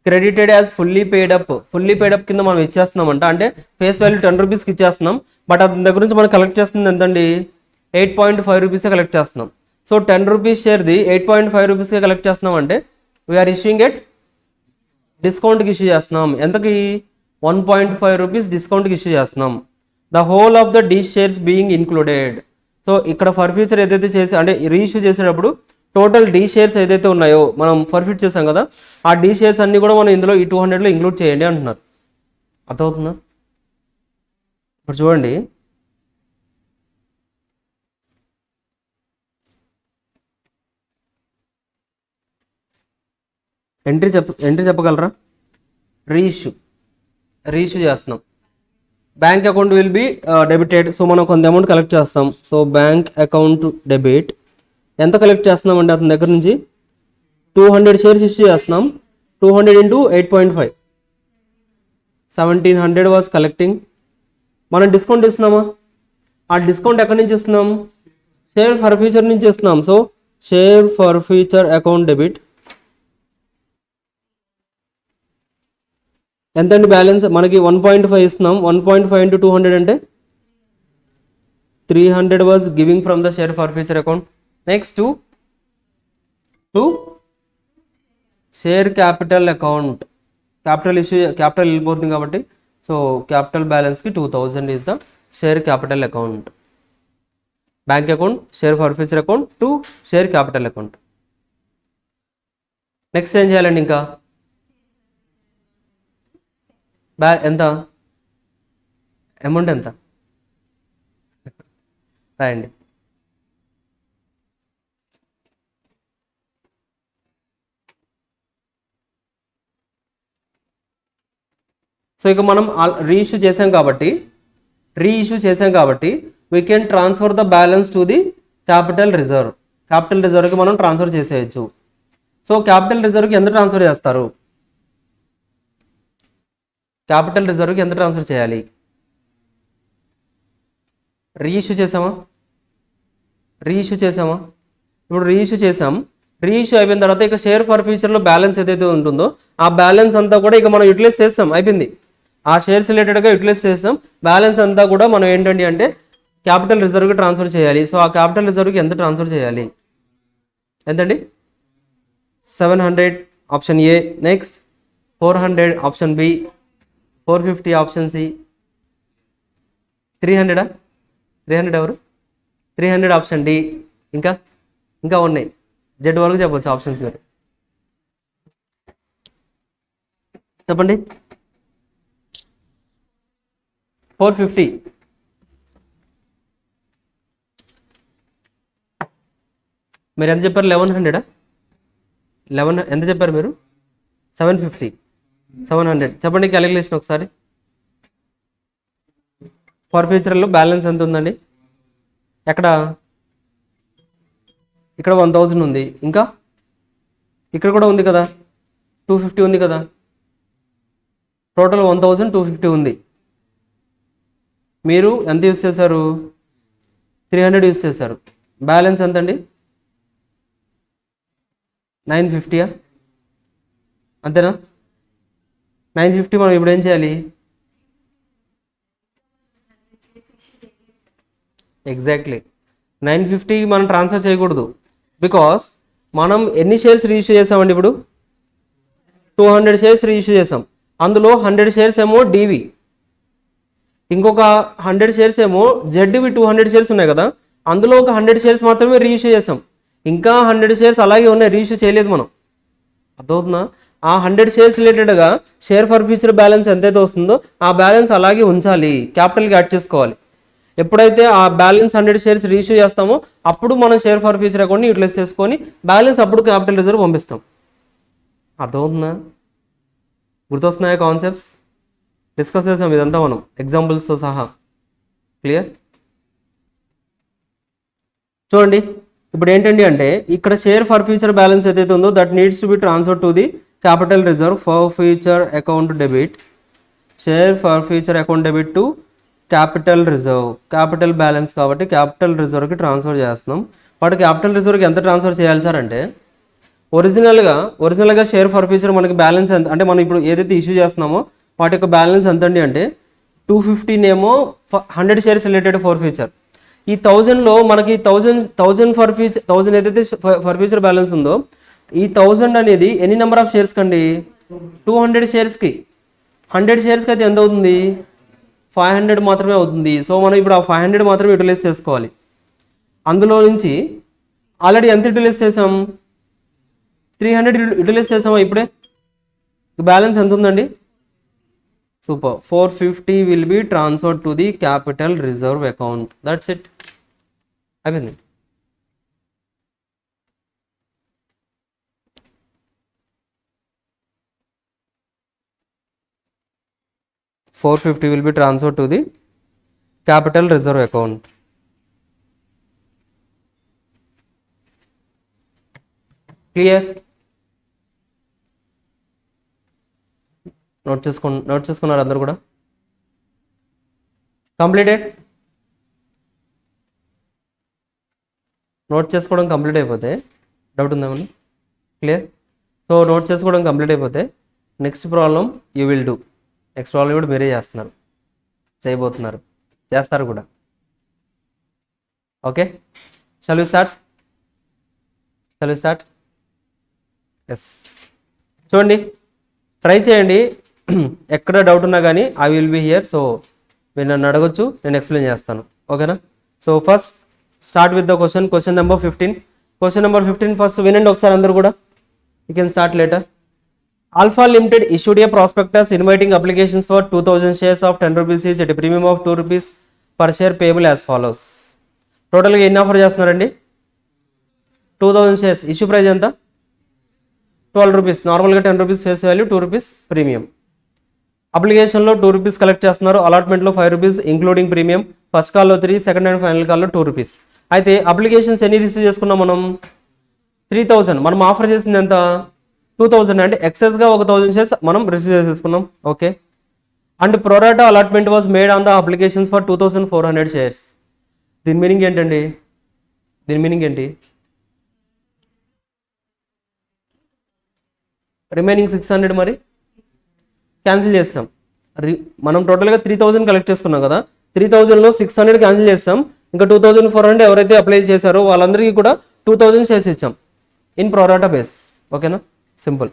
credited as fully paid up. Fully paid up కింద మనం ఇచ్చేస్తున్నామంట, అంటే ఫేస్ వాల్యూ 10 రూపీస్కి ఇచ్చేస్తున్నాం. బట్ అతని దగ్గర నుంచి మనం కలెక్ట్ చేస్తుంది ఎంతండి? 8.5 రూపీసే కలెక్ట్ చేస్తున్నాం. సో 10 రూపీస్ షేర్ది 8.5 రూపీస్కే కలెక్ట్ చేస్తున్నాం అంటే వీఆర్ ఇష్యూయింగ్ ఎట్ డిస్కౌంట్కి ఇష్యూ చేస్తున్నాం. ఎంతకి? 1.5 రూపీస్ డిస్కౌంట్కి ఇష్యూ చేస్తున్నాం. The whole of the D shares being included. So ఇక్కడ ఫర్ ఫ్యూచర్ ఏదైతే చేసి అంటే రీఇష్యూ చేసేటప్పుడు టోటల్ డీ షేర్స్ ఏదైతే ఉన్నాయో మనం ఫర్ఫిట్ చేసాం కదా, ఆ డీ షేర్స్ అన్ని కూడా మనం ఇందులో ఈ 200లో ఇంక్లూడ్ చేయండి అంటున్నారు. అర్థమవుతుందా? ఇప్పుడు చూడండి, ఎంట్రీ చెప్పగలరా? రీఇష్యూ చేస్తున్నాం. Bank account will be debited. So మనం కొంత అమౌంట్ కలెక్ట్ చేస్తాం. So bank account debit. ఎంత కలెక్ట్ చేస్తున్నాం అంటే అతని దగ్గర నుంచి 200 షేర్స్ ఇష్యూ చేస్తున్నాం. 200 ఇంటూ 8.5, 1700 వాజ్ కలెక్టింగ్. మనం డిస్కౌంట్ ఇస్తున్నామా? ఆ డిస్కౌంట్ ఎక్కడి నుంచి ఇస్తున్నాం? షేర్ ఫర్ ఫ్యూచర్ నుంచి ఇస్తున్నాం. So share for future account debit. ఎంతండి బ్యాలెన్స్? మనకి 1.5 ఇస్తున్నాం. 1.5 ఇంటూ 200 అంటే 300 was giving from the share for future account. Next to share capital account. Capital వెళ్ళిపోతుంది కాబట్టి సో క్యాపిటల్ బ్యాలెన్స్కి 2000 is the share capital account. Bank account, share for future account to share capital account. Next ఏం చేయాలండి? ఇంకా ఎంత అమౌంట్ ఎంత రాయండి. సో ఇక మనం రీఇష్యూ చేసాం కాబట్టి we can transfer the balance to the capital reserve. Capital రిజర్వ్కి మనం ట్రాన్స్ఫర్ చేసేయచ్చు. సో క్యాపిటల్ రిజర్వ్కి ఎంత ట్రాన్స్ఫర్ చేస్తారు? క్యాపిటల్ రిజర్వ్కి ఎంత ట్రాన్స్ఫర్ చేయాలి? రీఇష్యూ చేసామా? ఇప్పుడు రీఇష్యూ చేసాం. రీఇష్యూ అయిపోయిన తర్వాత ఇక షేర్ ఫర్ ఫ్యూచర్లో బ్యాలెన్స్ ఏదైతే ఉంటుందో ఆ బ్యాలెన్స్ అంతా కూడా ఇక మనం యూటిలైజ్ చేస్తాం. అయిపోయింది. ఆ షేర్స్ రిలేటెడ్గా యూటిలైజ్ చేస్తాం. బ్యాలెన్స్ అంతా కూడా మనం ఏంటండి అంటే క్యాపిటల్ రిజర్వ్కి ట్రాన్స్ఫర్ చేయాలి. సో ఆ క్యాపిటల్ రిజర్వ్కి ఎంత ట్రాన్స్ఫర్ చేయాలి? ఎంతండి? 700 option A. Next 400 option B, 450 option C, 300 ఎవరు? 300 ఆప్షన్ డి. ఇంకా ఉన్నాయి. జెడ్ వరకు చెప్పవచ్చు ఆప్షన్స్ మీరు. చెప్పండి. 450. మీరు ఎంత చెప్పారు? 1100. ఎంత చెప్పారు మీరు? 750. 700. చెప్పండి క్యాలిక్యులేషన్ ఒకసారి. ఫర్ ఫ్యూచర్లో బ్యాలెన్స్ ఎంత ఉందండి? ఇక్కడ 1000 ఉంది. ఇంకా ఇక్కడ కూడా ఉంది కదా, 250 ఉంది కదా. టోటల్ 1250 ఉంది. మీరు ఎంత యూస్ చేశారు? 300 యూస్ చేశారు. బ్యాలెన్స్ ఎంత అండి? 950. అంతేనా? 950 మనం ఇప్పుడు ఏం చేయాలి? ఎగ్జాక్ట్లీ 950 మనం ట్రాన్స్ఫర్ చేయకూడదు. బికాస్ మనం ఎన్ని షేర్స్ రీఇష్యూ చేసామండి? ఇప్పుడు 200 షేర్స్ రీఇష్యూ చేసాం. అందులో 100 షేర్స్ ఏమో డివి, ఇంకొక 100 షేర్స్ ఏమో జెడ్వి. 200 షేర్స్ ఉన్నాయి కదా, అందులో ఒక 100 షేర్స్ మాత్రమే రీఇష్యూ చేసాం, ఇంకా 100 షేర్స్ అలాగే ఉన్నాయి, రీఇష్యూ చేయలేదు మనం. అర్థమవుతుందా? ఆ 100 షేర్స్ రిలేటెడ్గా షేర్ ఫర్ ఫ్యూచర్ బ్యాలెన్స్ ఎంతైతే వస్తుందో ఆ బ్యాలెన్స్ అలాగే ఉంచాలి, క్యాపిటల్కి యాడ్ చేసుకోవాలి. ఎప్పుడైతే ఆ బ్యాలెన్స్ 100 షేర్స్ రీఇష్యూ చేస్తామో అప్పుడు మనం షేర్ ఫర్ ఫ్యూచర్ అకౌంట్ని యూటిలైజ్ చేసుకొని బ్యాలెన్స్ అప్పుడు క్యాపిటల్ రిజర్వ్ పంపిస్తాం. అర్థమవుతుందా? గుర్తొస్తున్నాయా కాన్సెప్ట్స్? డిస్కస్ చేసాం ఇదంతా మనం ఎగ్జాంపుల్స్తో సహా. క్లియర్? చూడండి ఇప్పుడు ఏంటండి అంటే ఇక్కడ షేర్ ఫర్ ఫ్యూచర్ బ్యాలెన్స్ ఏదైతే ఉందో that needs to be transfer to the capital reserve for future account debit. Share for future account debit to capital reserve, capital balance కాబట్టి క్యాపిటల్ రిజర్వ్కి ట్రాన్స్ఫర్ చేస్తున్నాం. వాటి క్యాపిటల్ రిజర్వ్కి ఎంత ట్రాన్స్ఫర్ చేయాలి సార్ అంటే ఒరిజినల్గా షేర్ ఫర్ ఫ్యూచర్ మనకి బ్యాలెన్స్ ఎంత అంటే మనం ఇప్పుడు ఏదైతే ఇష్యూ చేస్తున్నామో వాటి యొక్క బ్యాలెన్స్ ఎంత అండి అంటే 215 ఏమో 100 షేర్స్ రిలేటెడ్ ఫర్ ఫ్యూచర్. ఈ 1000లో మనకి 1000 ఫర్ ఫ్యూచర్ 1000 ఏదైతే ఫర్ ఫ్యూచర్ బ్యాలెన్స్ ఉందో ఈ 1000 అనేది ఎన్ని నెంబర్ ఆఫ్ షేర్స్ కండి? 200 షేర్స్కి. 100 షేర్స్కి అయితే ఎంత అవుతుంది? 500 మాత్రమే అవుతుంది. సో మనం ఇప్పుడు ఆ 500 మాత్రమే యూటిలైజ్ చేసుకోవాలి. అందులో నుంచి ఆల్రెడీ ఎంత యూటిలైజ్ చేసాం? 300 యూటిలైజ్ చేసామా ఇప్పుడే? బ్యాలెన్స్ ఎంత ఉందండి? Super. 450 will be transfer to the capital reserve account. That's it. అయిపోయింది. $450 will be transferred to the capital reserve account. Clear? Note చేసుకున్నారు అందరు కూడా? కంప్లీటెడ్. నోట్ చేసుకోవడం కంప్లీట్ అయిపోతే డౌట్ ఉందామని? క్లియర్? సో నోట్ చేసుకోవడం కంప్లీట్ అయిపోతే next problem you will do. Next problem కూడా మీరే చేస్తారు కూడా. Okay, shall we start? Yes. చూడండి ట్రై చేయండి, ఎక్కడ డౌట్ ఉన్నా కానీ I will be here. So మీరు నన్ను అడగొచ్చు, నేను ఎక్స్ప్లెయిన్ చేస్తాను. ఓకేనా? So first start with the question number 15. Question number 15 first వినండి ఒకసారి అందరు కూడా. You can start later. Alpha Limited issued a prospectus inviting applications for 2000 shares of 10 rupees each at a premium of 2 rupees per share payable as follows. టోటల్గా ఎన్ని ఆఫర్ చేస్తున్నారండి? 2000 షేర్స్. ఇష్యూ ప్రైస్ ఎంత? 12 రూపీస్. నార్మల్గా 10 rupees face value, 2 rupees premium. అప్లికేషన్లో 2 రూపీస్ కలెక్ట్ చేస్తున్నారు, అలాట్మెంట్లో 5 రూపీస్ ఇంక్లూడింగ్ ప్రీమియం. ఫస్ట్ కాల్లో 3, సెకండ్ అండ్ ఫైనల్ కాల్లో 2 రూపీస్. అయితే అప్లికేషన్స్ ఎన్ని రిసీవ్ చేసుకున్నాం మనం? 3000. మనం ఆఫర్ చేసింది ఎంత? 2000. అంటే ఎక్సెస్గా 1000 షేర్స్ మనం రిసీవ్ చేసేసుకున్నాం. Okay. And pro rata allotment was made on the applications for 2400 shares. దీని మీనింగ్ ఏంటండి? రిమైనింగ్ 600 మరి క్యాన్సిల్ చేస్తాం. మనం టోటల్గా 3000 కలెక్ట్ చేసుకున్నాం కదా, 3000లో 600 క్యాన్సిల్ చేస్తాం. ఇంకా 2400 ఎవరైతే అప్లై చేశారో వాళ్ళందరికీ కూడా 2000 షేర్స్ ఇచ్చాం ఇన్ ప్రోరాటా బేస్. ఓకేనా? Simple.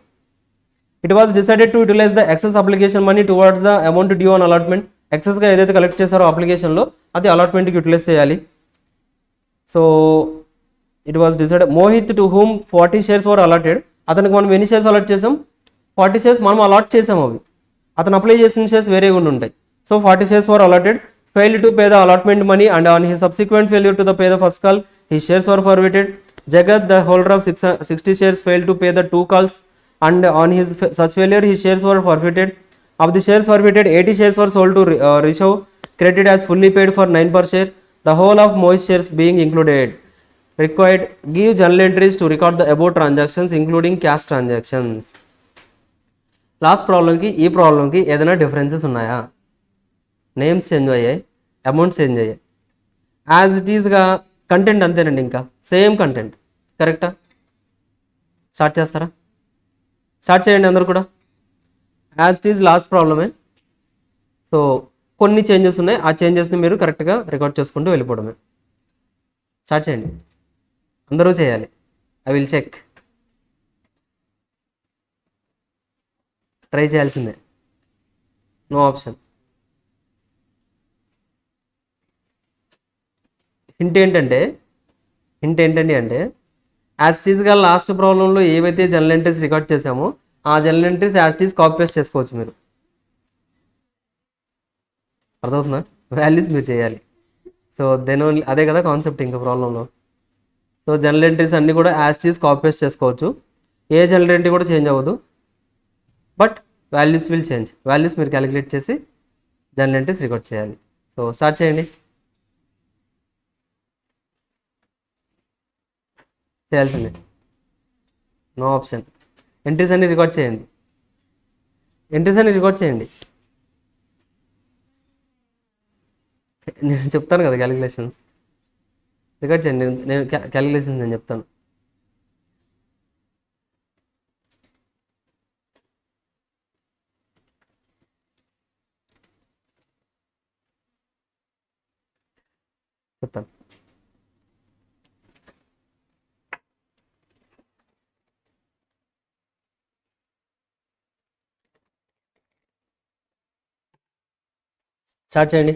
It was decided to utilise the excess application money towards the amount due on allotment. ఎక్సెస్గా ఏదైతే కలెక్ట్ చేశారో అప్లికేషన్లో అది అలాట్మెంట్కి యూటిలైజ్ చేయాలి. So it was decided Mohit to whom 40 shares were allotted. అతనికి మనం ఎన్ని షేర్స్ అలాట్ చేసాం? 40 షేర్స్ మనం అలాట్ చేసాం. అవి అతను అప్లై చేసిన షేర్స్ వేరేగా ఉంటాయి. So 40 shares were allotted. Failed to pay the allotment money and on his subsequent failure to the pay the first call his shares were forfeited. Jagat, the holder of 60 shares, failed to pay the 2 calls and on his such failure his shares were forfeited. Of the shares forfeited, 80 shares were sold to Rishav, credited as fully paid for 9 per share. The whole of Mohit shares being included. Required, give journal entries to record the above transactions including cash transactions. Last ప్రాబ్లంకి ఈ ప్రాబ్లంకి ఏదైనా డిఫరెన్సెస్ ఉన్నాయా? నేమ్స్ చేంజ్ అయ్యాయి, అమౌంట్స్ చేంజ్ అయ్యాయి, యాజ్ ఇట్ ఈస్గా కంటెంట్ అంతేనండి, ఇంకా సేమ్ కంటెంట్. కరెక్టా? స్టార్ట్ చేస్తారా? స్టార్ట్ చేయండి అందరు కూడా. యాజ్ ఇట్ ఈజ్ లాస్ట్ ప్రాబ్లమే. సో కొన్ని చేంజెస్ ఉన్నాయి, ఆ చేంజెస్ని మీరు కరెక్ట్గా రికార్డ్ చేసుకుంటూ వెళ్ళిపోవడమే. స్టార్ట్ చేయండి, అందరూ చేయాలి. I will check. ట్రై చేయాల్సిందే, నో ఆప్షన్. హింట్ ఏంటంటే హింట్ ఏంటండి అంటే యాస్టీస్గా లాస్ట్ ప్రాబ్లంలో ఏవైతే జనరల్ ఎంట్రీస్ రికార్డ్ చేసామో ఆ జనరల్ ఎంట్రీస్ యాస్టీస్ కాపీ పేస్ట్ చేసుకోవచ్చు మీరు. అర్థమవుతుందా? వాల్యూస్ మీరు చేయాలి. సో దెన్ ఓన్లీ అదే కదా కాన్సెప్ట్ ఇంకా ప్రాబ్లంలో. సో జనరల్ ఎంట్రీస్ అన్నీ కూడా యాస్టీస్ కాపీ పేస్ట్ చేసుకోవచ్చు. ఏ జనరల్ ఎంట్రీ కూడా చేంజ్ అవ్వదు, but values will change. Values మీరు క్యాలిక్యులేట్ చేసి జనరల్ ఎంట్రీస్ రికార్డ్ చేయాలి. సో స్టార్ట్ చేయండి. చేయాల్సిందే, నో ఆప్షన్. ఎంట్రీస్ అన్ని రికార్డ్ చేయండి. ఎంట్రీస్ అన్ని రికార్డ్ చేయండి. నేను చెప్తాను కదా క్యాలిక్యులేషన్స్, రికార్డ్ చేయండి. నేను క్యాలిక్యులేషన్స్ నేను చెప్తాను. చెప్తాను. స్టార్ట్ చేయండి.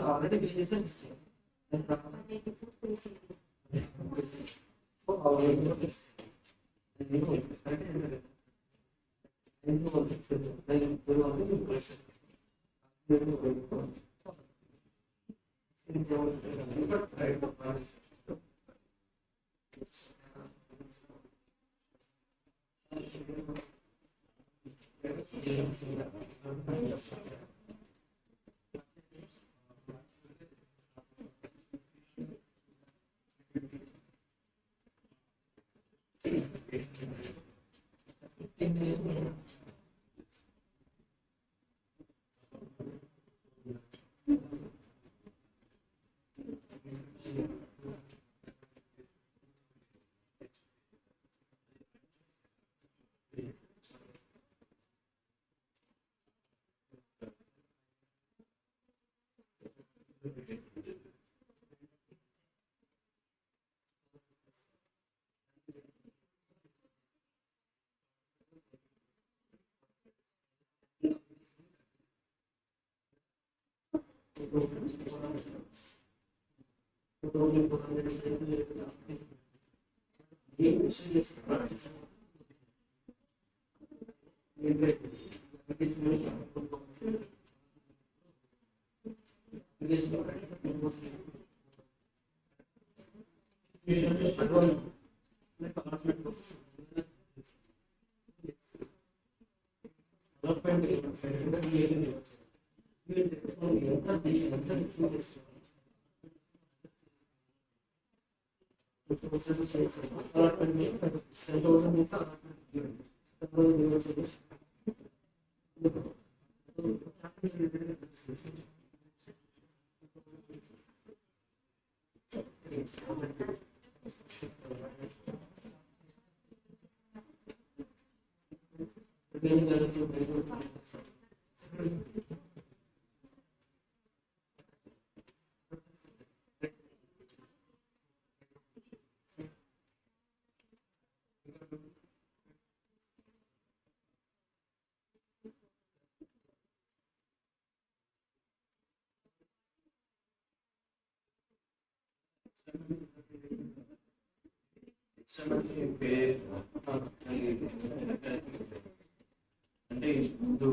ఆల్రెడీ పే చేశాను. అంటే ముందు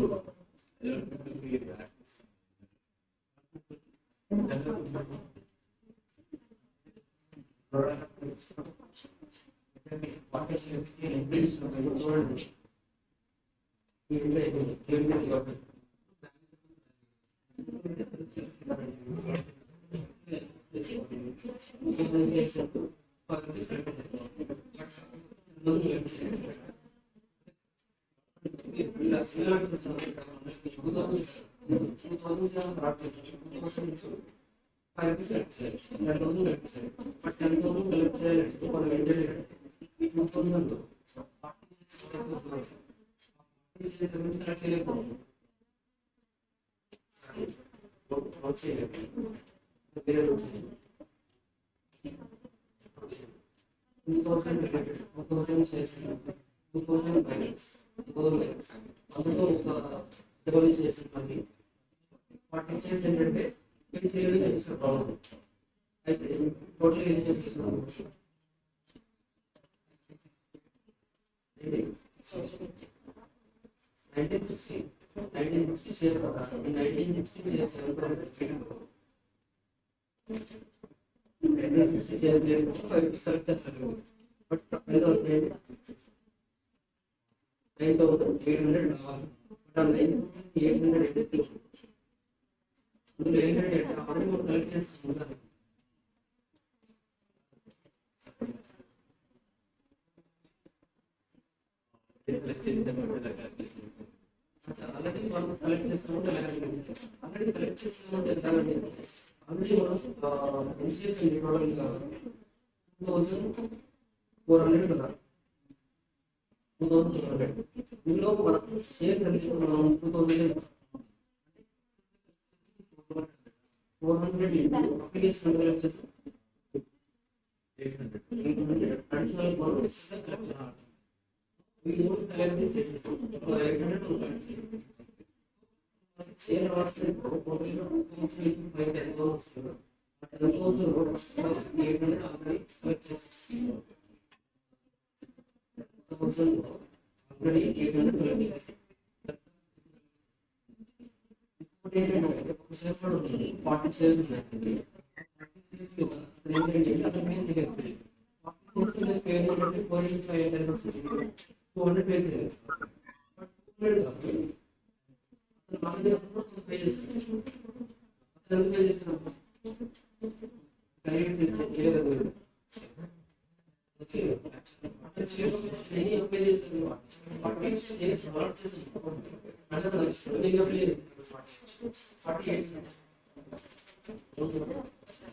ఆల్రెడీ మనం కలెక్ట్ చేస్తామంటే ఆల్రెడీ కలెక్ట్ చేస్తామంటే ఎలాగండి ఆల్రెడీ మనం ఎంత చేసింది టోటల్ 2400 కదా 2400 ఇందులో మనం షేర్ ఎంత మనం 2000 400 అప్లికేషన్ కలెక్ట్ చేస్తాం 800 అడిషనల్ మనం ఎక్సెస్ కలెక్ట్ చేస్తాం we don't collect this system. So I don't collect it. Share what you proportion is by 10,000. But 10,000 roads, 800 already collect this. 10,000 already 800 collect this. Party shares is actually.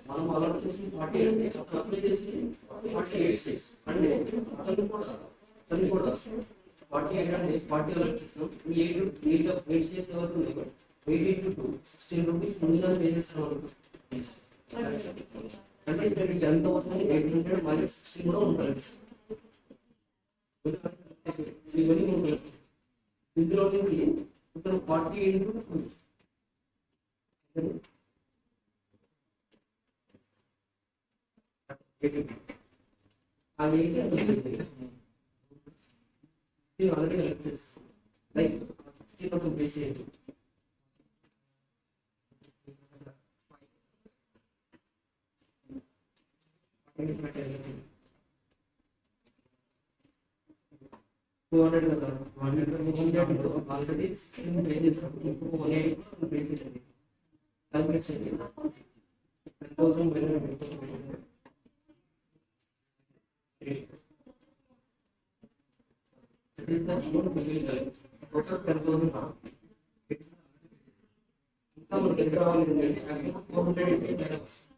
మనం అలర్ట్ చేసి 48 అప్లై చేసి 48 డేస్ అంటే అతను కూడా 48 అంటే 40 అలర్ట్ చేస్తాం 8 డేస్ వరకు ఉన్నాయి 8 into 2 16 రూపీస్ ముందుగా పే చేస్తాం అంటే ఇక్కడ ఎంత అవుతుంది 800 మైనస్ 16 కూడా ఉంటుంది ఇవన్నీ ఉంటాయి ఇందులో ఇక్కడ 40 into 2 already lectures like 60% basic 200 కదా 100 ఆల్రెడీ 16 pages 180 basic calculate చేయండి 10,000 it is the amount we will collect. Total 10,000 now. Income will get all in it. 480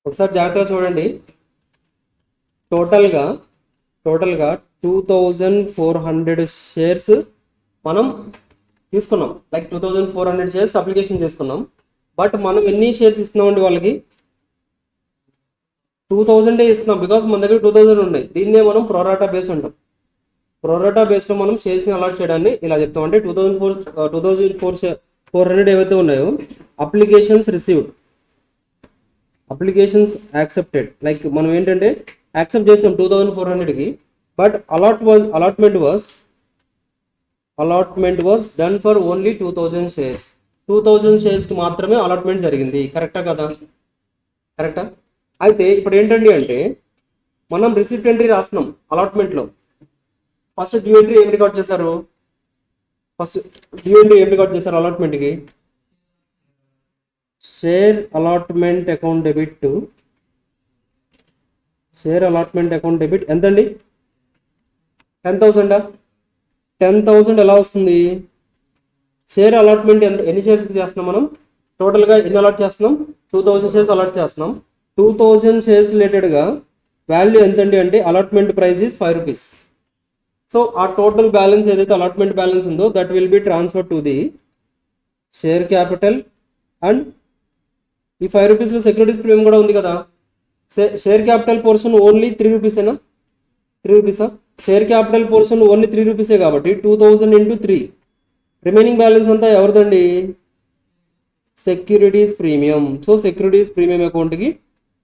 ఒకసారి జాగ్రత్తగా చూడండి. టోటల్గా 2400 షేర్స్ మనం తీసుకున్నాం. లైక్ 2400 షేర్స్ అప్లికేషన్ తీసుకున్నాం. బట్ మనం ఎన్ని షేర్స్ ఇస్తున్నామండి వాళ్ళకి? 2000 ఇస్తున్నాం. బికాస్ మన దగ్గర 2000 ఉన్నాయి. దీన్నే మనం ప్రోరాటా బేస్ అంటాం. ప్రోరాటా బేస్లో మనం షేర్స్ని అలాట్ చేయడాన్ని ఇలా చెప్తాం. అంటే 2400 ఏవైతే ఉన్నాయో applications received, applications accepted, like మనం ఏంటంటే యాక్సెప్ట్ చేసాం 2400కి. But allotment was done for only 2000 shares. 2000 షేర్స్కి మాత్రమే అలాట్మెంట్ జరిగింది. కరెక్టా కదా? కరెక్టా? అయితే ఇప్పుడు ఏంటండి అంటే మనం రిసిప్ట్ ఎంట్రీ రాస్తున్నాం అలాట్మెంట్లో. ఫస్ట్ డ్యూ ఎంట్రీ ఏం రికార్డ్ చేశారు? అలాట్మెంట్కి షేర్ అలాట్మెంట్ అకౌంట్ డెబిట్ ఎంతండి? 10,000. 10,000 ఎలా వస్తుంది? షేర్ అలాట్మెంట్ ఎన్ని షేర్స్కి చేస్తున్నాం మనం? టోటల్గా ఎన్ని అలాట్ చేస్తున్నాం? 2000 షేర్స్ అలాట్ చేస్తున్నాం. 2000 షేర్స్ రిలేటెడ్గా వాల్యూ ఎంతండి అంటే allotment price is 5 rupees. So ఆ టోటల్ బ్యాలెన్స్ ఏదైతే అలాట్మెంట్ బ్యాలెన్స్ ఉందో that will be transfer to the share capital. And ఈ 5 రూపీస్లో సెక్యూరిటీస్ ప్రీమియం కూడా ఉంది కదా. షేర్ క్యాపిటల్ పోర్షన్ ఓన్లీ 3 రూపీసేనా? 3 రూపీసా? షేర్ క్యాపిటల్ పోర్షన్ ఓన్లీ 3 రూపీసే కాబట్టి 2000 into 3. రిమైనింగ్ బ్యాలెన్స్ అంతా ఎవరిదండి? Securities premium. So securities premium అకౌంట్కి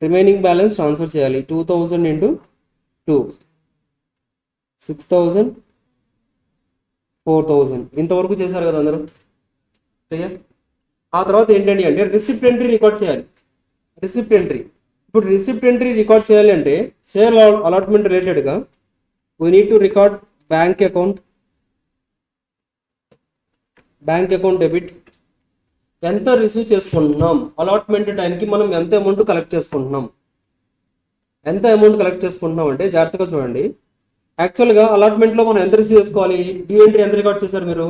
రిమైనింగ్ బ్యాలెన్స్ ట్రాన్స్ఫర్ చేయాలి. 2000 into 2, 6000, 4000. ఇంతవరకు చేశారు కదా అందరూ? క్లియర్? ఆ తర్వాత ఏంటండి అంటే రిసిప్ట్ ఎంట్రీ రికార్డ్ చేయాలి. ఇప్పుడు రిసిప్ట్ ఎంట్రీ రికార్డ్ చేయాలి అంటే షేర్ అలాట్మెంట్ రిలేటెడ్గా we need to record bank account debit. ఎంత రిసీవ్ చేసుకుంటున్నాం, అలాట్మెంట్ టైంకి మనం ఎంత అమౌంట్ కలెక్ట్ చేసుకుంటున్నాం అంటే జాగ్రత్తగా చూడండి. యాక్చువల్గా అలాట్మెంట్లో మనం ఎంత రిసీవ్ చేసుకోవాలి? డ్యూ ఎంట్రీ ఎంత రికార్డ్ చేశారు మీరు?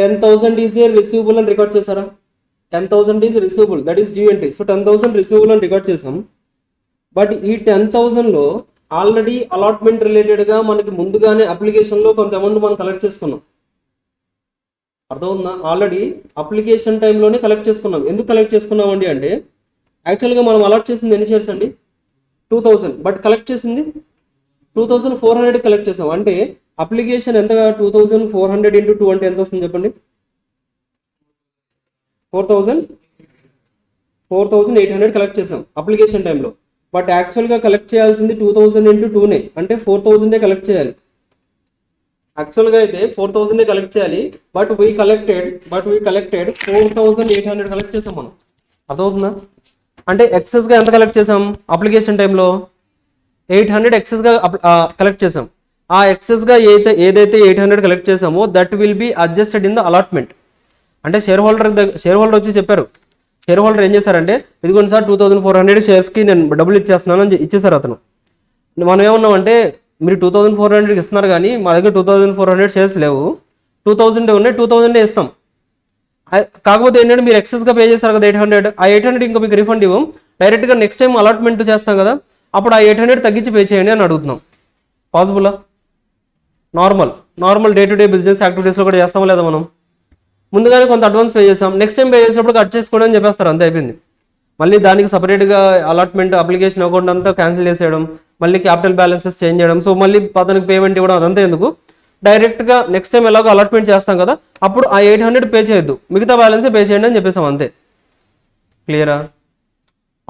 10,000 ఈజ్ ఏ రిసీవబుల్ అని రికార్డ్ చేశారా? 10,000 is receivable, that is due entry. So 10,000 receivable అని రికార్డ్ చేసాం. బట్ ఈ 10,000లో ఆల్రెడీ అలాట్మెంట్ రిలేటెడ్గా మనకి ముందుగానే అప్లికేషన్లో కొంత అమౌంట్ మనం కలెక్ట్ చేసుకున్నాం. అర్థమవుతుందా? ఆల్రెడీ అప్లికేషన్ టైంలోనే కలెక్ట్ చేసుకున్నాం. ఎందుకు కలెక్ట్ చేసుకున్నామండి అంటే యాక్చువల్గా మనం అలాట్ చేసింది ఎన్ని షేర్స్ అండి? 2000. బట్ కలెక్ట్ చేసింది 2400 కలెక్ట్ చేసాం. అంటే అప్లికేషన్ ఎంతగా? 2400 into 2 అంటే ఎంత వస్తుంది చెప్పండి? 4,800 కలెక్ట్ చేసాం అప్లికేషన్ టైంలో. బట్ యాక్చువల్గా కలెక్ట్ చేయాల్సింది 2000 into 2నే, అంటే 4000 కలెక్ట్ చేయాలి. యాక్చువల్గా అయితే 4000 కలెక్ట్ చేయాలి. బట్ వీ కలెక్టెడ్ 4,800 కలెక్ట్ చేసాం మనం. అర్థమవుతుందా? అంటే ఎక్సెస్గా ఎంత కలెక్ట్ చేసాం? అప్లికేషన్ టైంలో 800 ఎక్సెస్గా కలెక్ట్ చేసాం. ఆ ఎక్సెస్గా ఏదైతే 800 కలెక్ట్ చేసామో that will be adjusted in the allotment. అంటే షేర్ హోల్డర్ వచ్చి చెప్పారు. షేర్ హోల్డర్ ఏం చేశారంటే ఇదిగోండి సార్ 2400 షేర్స్కి నేను డబ్బులు ఇచ్చేస్తున్నాను అని ఇచ్చేసారు అతను. మనం ఏమన్నామంటే మీరు 2400 ఇస్తున్నారు కానీ మా దగ్గర 2400 షేర్స్ లేవు, 2000 ఉన్నాయి, 2000 ఇస్తాం. కాకపోతే ఏంటంటే మీరు ఎక్సెస్గా పే చేశారు కదా 800, ఆ 800 ఇంకా మీకు రిఫండ్ ఇవ్వం, డైరెక్ట్గా నెక్స్ట్ టైం అలాట్మెంట్ చేస్తాం కదా అప్పుడు ఆ 800 తగ్గించి పే చేయండి అని అడుగుతున్నాం. పాసిబులా? Normal day to day business యాక్టివిటీస్లో కూడా చేస్తామా లేదా? మనం ముందుగానే కొంత అడ్వాన్స్ పే చేసాం, నెక్స్ట్ టైం పే చేసినప్పుడు కట్ చేసుకోండి అని చెప్పేస్తారు, అంతే అయిపోయింది. మళ్ళీ దానికి సపరేట్గా అలాట్మెంట్ అప్లికేషన్ అకౌంట్ అంతా క్యాన్సిల్ చేసేయడం, మళ్ళీ క్యాపిటల్ బ్యాలెన్సెస్ చేంజ్ చేయడం, సో మళ్ళీ అతనికి పేమెంట్ ఇవ్వడం, అదంతా ఎందుకు? డైరెక్ట్గా నెక్స్ట్ టైం ఎలాగో అలాట్మెంట్ చేస్తాం కదా అప్పుడు ఆ 800 పే చేయొద్దు, మిగతా బ్యాలెన్సే పే చేయండి అని చెప్పేసాం, అంతే. క్లియరా?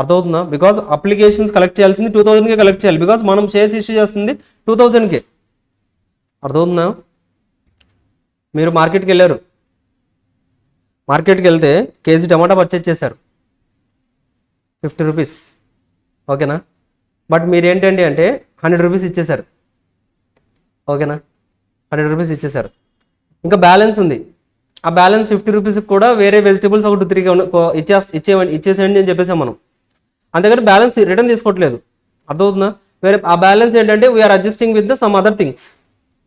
అర్థమవుతుందా? బికాజ్ అప్లికేషన్స్ కలెక్ట్ చేయాల్సింది 2000కే కలెక్ట్ చేయాలి, బికాజ్ మనం షేర్స్ ఇష్యూ చేస్తుంది 2000కే. అర్థమవుతుందా? మీరు మార్కెట్కి వెళ్తే కేజీ టమాటా పర్చేజ్ చేశారు 50 రూపీస్, ఓకేనా? బట్ మీరు ఏంటండి అంటే 100 రూపీస్ ఇచ్చేశారు, ఓకేనా? 100 రూపీస్ ఇచ్చేశారు. ఇంకా బ్యాలెన్స్ ఉంది, ఆ బ్యాలెన్స్ 50 రూపీస్కి కూడా వేరే వెజిటేబుల్స్ ఒక 2-3 ఇచ్చేసేయండి అని చెప్పేసాం మనం. అంతేకాని బ్యాలెన్స్ రిటర్న్ తీసుకోవట్లేదు. అర్థమవుతుందా? వేరే ఆ బ్యాలెన్స్ ఏంటంటే we are adjusting with the some other things.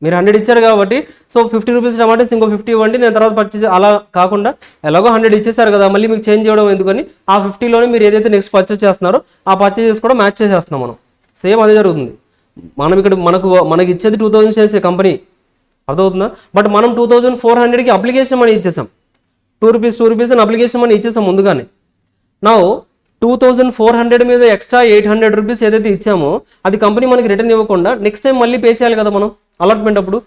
మీరు 100 ఇచ్చారు కాబట్టి సో 50 రూపీస్ టమాటాస్ ఇంకో 50 ఇవ్వండి, నేను తర్వాత పర్చేజ్, అలా కాకుండా ఎలాగో 100 ఇచ్చేసారు కదా, మళ్ళీ మీకు చేంజ్ చేయడం ఎందుకని ఆ 50లోనే మీరు ఏదైతే నెక్స్ట్ పర్చేజ్ చేస్తున్నారో ఆ పర్చేజెస్ కూడా మ్యాచ్ చేసేస్తున్నాం మనం. సేమ్ అదే జరుగుతుంది. మనం ఇక్కడ మనకి ఇచ్చేది 2000 షేర్స్ కంపెనీ, అర్థమవుతుందా? బట్ మనం 2400కి అప్లికేషన్ మనీ ఇచ్చేసాం. 2 రూపీస్ అని అప్లికేషన్ మనీ ఇచ్చేసాం ముందుగానే. నా 2400 మీద ఎక్స్ట్రా 800 రూపీస్ ఏదైతే ఇచ్చామో అది కంపెనీ మనకి రిటర్న్ ఇవ్వకుండా నెక్స్ట్ టైం మళ్ళీ పే చేయాలి కదా మనం. అలాట్మెంట్ అప్పుడు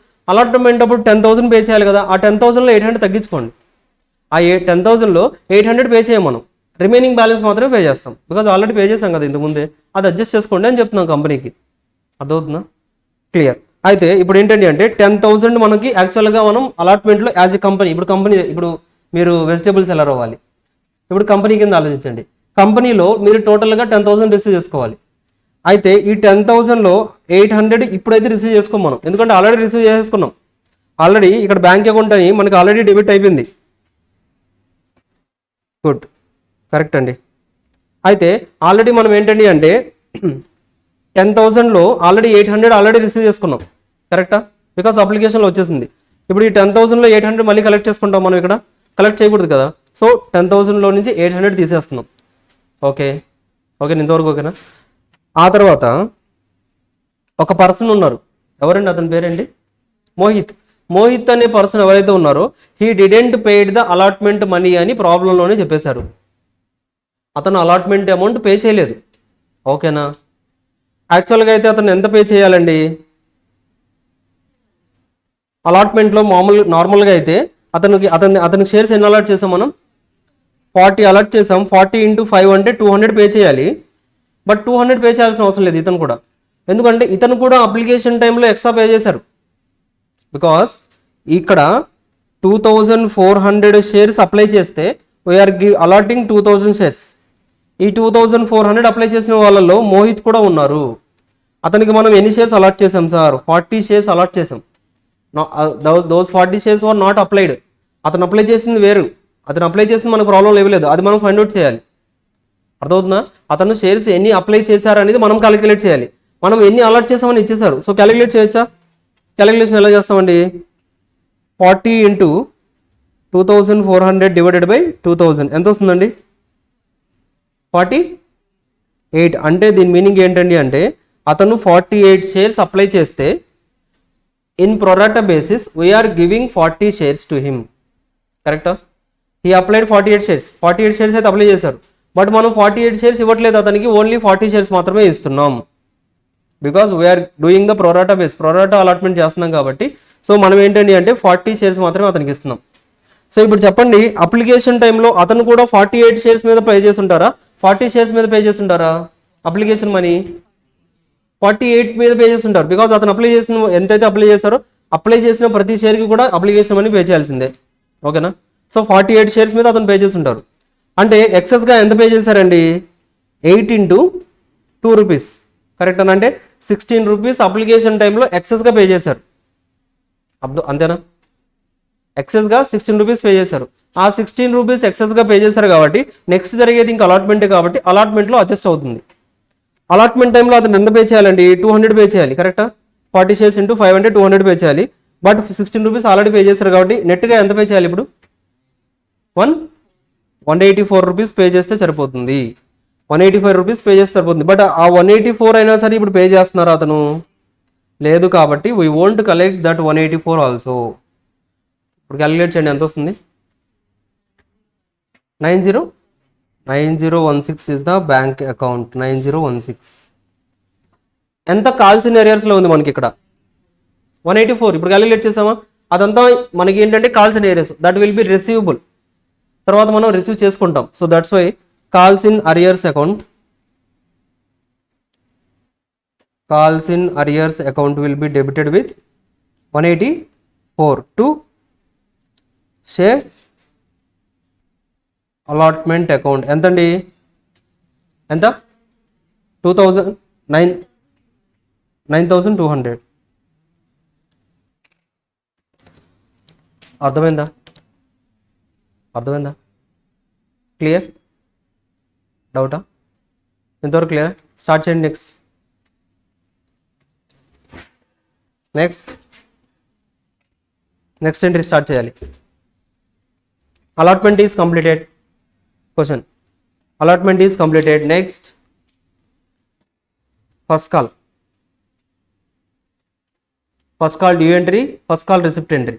10,000 పే చేయాలి కదా. ఆ 10,000లో 800 తగ్గించుకోండి. ఆ 10,000లో 800 పే చేయం మనం, రిమైనింగ్ బ్యాలెన్స్ మాత్రమే పే చేస్తాం. బికాజ్ ఆల్రెడీ పే చేసాం కదా ఇంతకుముందే, అది అడ్జస్ట్ చేసుకోండి అని చెప్తున్నాం కంపెనీకి. అర్థమవుతుందా? క్లియర్. అయితే ఇప్పుడు ఏంటండి అంటే 10,000 మనకి యాక్చువల్గా మనం అలాట్మెంట్లో యాజ్ ఎ కంపెనీ, ఇప్పుడు మీరు వెజిటేబుల్స్ ఎలా రావాలి, ఇప్పుడు కంపెనీ కింద ఆలోచించండి. కంపెనీలో మీరు టోటల్గా 10,000 రిసీవ్ చేసుకోవాలి. అయితే ఈ 10,000లో 800 ఇప్పుడైతే రిసీవ్ చేసుకోం మనం, ఎందుకంటే ఆల్రెడీ రిసీవ్ చేసుకున్నాం. ఆల్రెడీ ఇక్కడ బ్యాంక్ అకౌంట్ అని మనకి ఆల్రెడీ డెబిట్ అయిపోయింది. గుడ్, కరెక్ట్ అండి. అయితే ఆల్రెడీ మనం ఏంటండి అంటే 10,000లో ఆల్రెడీ 800 ఆల్రెడీ రిసీవ్ చేసుకున్నాం, కరెక్టా? బికాస్ అప్లికేషన్లో వచ్చేసింది. ఇప్పుడు ఈ 10,000లో 800 మళ్ళీ కలెక్ట్ చేసుకుంటాం మనం, ఇక్కడ కలెక్ట్ చేయకూడదు కదా. సో 10,000లో నుంచి 800 తీసేస్తున్నాం. ఓకే, ఇంతవరకు ఓకేనా? ఆ తర్వాత ఒక పర్సన్ ఉన్నారు, ఎవరండి అతని పేరేంటి? మోహిత్ అనే పర్సన్ ఎవరైతే ఉన్నారో he didn't paid the allotment money అని ప్రాబ్లంలోనే చెప్పేశారు. అతను అలాట్మెంట్ అమౌంట్ పే చేయలేదు. ఓకేనా? యాక్చువల్గా అయితే అతను ఎంత పే చేయాలండి? అలాట్మెంట్లో నార్మల్గా అయితే అతనికి షేర్స్ ఎన్ని అలాట్ చేసాం మనం? 40 అలాట్ చేసాం. 40 × 5 అంటే 200 పే చేయాలి. బట్ 200 పే చేయాల్సిన అవసరం లేదు ఇతను కూడా, ఎందుకంటే ఇతను కూడా అప్లికేషన్ టైంలో ఎక్స్ట్రా పే చేశారు. బికాస్ ఇక్కడ 2,400 షేర్స్ అప్లై చేస్తే వీఆర్ అలాటింగ్ 2,000 షేర్స్. ఈ 2,400 అప్లై చేసిన వాళ్ళలో మోహిత్ కూడా ఉన్నారు. అతనికి మనం ఎన్ని షేర్స్ అలాట్ చేసాం సార్? 40 షేర్స్ అలాట్ చేసాం. Those 40 shares are not applied. అతను అప్లై చేసింది వేరు, అతను అప్లై చేసింది మనకు ప్రాబ్లం లేదు, అది మనం ఫైండ్ అవుట్ చేయాలి. అర్థమవుతుందా? అతను షేర్స్ ఎన్ని అప్లై చేశారు అనేది మనం క్యాలిక్యులేట్ చేయాలి. మనం ఎన్ని అలాట్ చేసామని ఇచ్చేసారు. సో క్యాలిక్యులేట్ చేయొచ్చా? క్యాలిక్యులేషన్ ఎలా చేస్తామండి? 40 × 2,400 డివైడెడ్ బై 2,000 ఎంత వస్తుందండి? 48. అంటే దీని మీనింగ్ ఏంటండి అంటే అతను 48 షేర్స్ అప్లై చేస్తే in pro rata basis we're giving 40 shares to him. కరెక్టా? He applied 48 shares. 48 షేర్స్ అయితే అప్లై చేశారు. బట్ మనం 48 షేర్స్ ఇవ్వట్లేదు అతనికి, ఓన్లీ 40 షేర్స్ మాత్రమే ఇస్తున్నాం. Because we're doing the pro rata base, pro rata allotment చేస్తున్నాం కాబట్టి సో మనం ఏంటండి అంటే 40 షేర్స్ మాత్రమే అతనికి ఇస్తున్నాం. సో ఇప్పుడు చెప్పండి, అప్లికేషన్ టైంలో అతను కూడా 48 షేర్స్ మీద పే చేసి ఉంటారా, 40 షేర్స్ మీద పే చేసి ఉంటారా? అప్లికేషన్ మనీ 48 మీద పే చేసి ఉంటారు. బికాజ్ అతను అప్లై చేసిన ఎంతైతే అప్లై చేశారో అప్లై చేసిన ప్రతి షేర్కి కూడా అప్లికేషన్ మనీ పే చేయాల్సిందే. ఓకేనా? సో 48 షేర్స్ మీద అతను పే చేసి ఉంటారు. అంటే ఎక్సెస్గా ఎంత పే చేశారండి? 8 × 2 రూపీస్. కరెక్ట్ అని అంటే 16 రూపీస్ అప్లికేషన్ టైంలో ఎక్సెస్గా పే చేశారు. అంతేనా? ఎక్సెస్గా 16 రూపీస్ పే చేశారు. ఆ 16 రూపీస్ ఎక్సెస్గా పే చేశారు కాబట్టి నెక్స్ట్ జరిగేది ఇంకా అలాట్మెంటే కాబట్టి అలాట్మెంట్లో అడ్జస్ట్ అవుతుంది. అలాట్మెంట్ టైంలో అతను ఎంత పే చేయాలండి? 200 పే చేయాలి. కరెక్టా? 40 షేర్స్ × 5 అంటే 200 పే చేయాలి. బట్ 16 రూపీస్ ఆల్రెడీ పే చేశారు కాబట్టి నెట్గా ఎంత పే చేయాలి ఇప్పుడు? 184 రూపీస్ పే చేస్తే సరిపోతుంది. 185 రూపీస్ పే చేస్తే సరిపోతుంది. బట్ ఆ 184 అయినా సరే ఇప్పుడు పే చేస్తున్నారు అతను లేదు కాబట్టి we won't collect that 184 also. ఇప్పుడు క్యాలిక్యులేట్ చేయండి ఎంత వస్తుంది? 9016 ఇస్ ద బ్యాంక్ అకౌంట్. 9016 ఎంత కాల్సిన ఏరియాస్లో ఉంది మనకి ఇక్కడ? 184. ఇప్పుడు క్యాలిక్యులేట్ చేసామా? అదంతా మనకి ఏంటంటే calls in arrears, that will be receivable. తర్వాత మనం రిసీవ్ చేసుకుంటాం. So that's why calls in arrears account will be debited with 184 to share allotment account. ఎంతండి? ఎంత? 9,200. అర్థమైందా? క్లియర్? డౌటా? ఇంతవరకు క్లియర్? స్టార్ట్ చేయండి. నెక్స్ట్ నెక్స్ట్ ఎంట్రీ స్టార్ట్ చేయాలి. Allotment is completed. Question, allotment is completed. Next first call. First call due entry, first call receipt entry.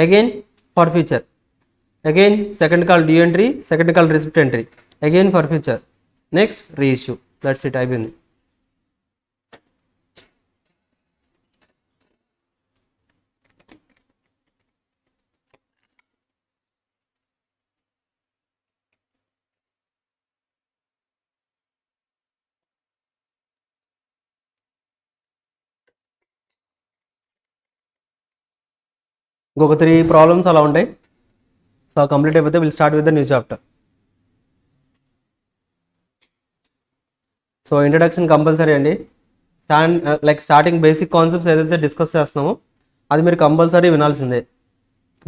Again forfeiture. Again second call due entry, second call receipt entry. Again forfeiture. Next reissue. That's it, అయిపోయింది. ఇంకొక 3 ప్రాబ్లమ్స్ అలా ఉంటాయి. సో కంప్లీట్ అయిపోతే will start with the new chapter. So introduction compulsory అండి. స్టార్టింగ్ బేసిక్ కాన్సెప్ట్స్ ఏదైతే డిస్కస్ చేస్తున్నామో అది మీరు కంపల్సరీ వినాల్సిందే.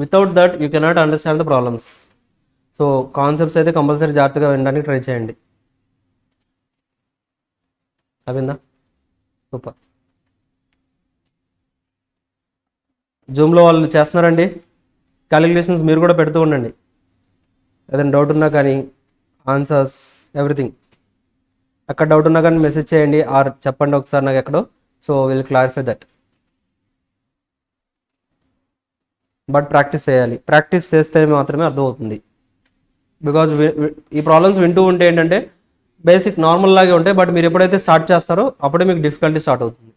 Without that you cannot understand the problems. So concepts అయితే కంపల్సరీ జాగ్రత్తగా వినడానికి ట్రై చేయండి. అవిందా? సూపర్. జూమ్లో వాళ్ళు చేస్తున్నారండి క్యాలిక్యులేషన్స్, మీరు కూడా పెడుతూ ఉండండి. ఏదైనా డౌట్ ఉన్నా కానీ ఆన్సర్స్ ఎవ్రీథింగ్. ఎక్కడ డౌట్ ఉన్నా కానీ మెసేజ్ చేయండి ఆర్ చెప్పండి ఒకసారి నాకు ఎక్కడో. So will clarify that. But practice చేయాలి. ప్రాక్టీస్ చేస్తే మాత్రమే అర్థమవుతుంది. బికాజ్ ఈ ప్రాబ్లమ్స్ వింటూ ఉంటే ఏంటంటే బేసిక్ నార్మల్ లాగే ఉంటాయి, బట్ మీరు ఎప్పుడైతే స్టార్ట్ చేస్తారో అప్పుడే మీకు డిఫికల్టీ స్టార్ట్ అవుతుంది.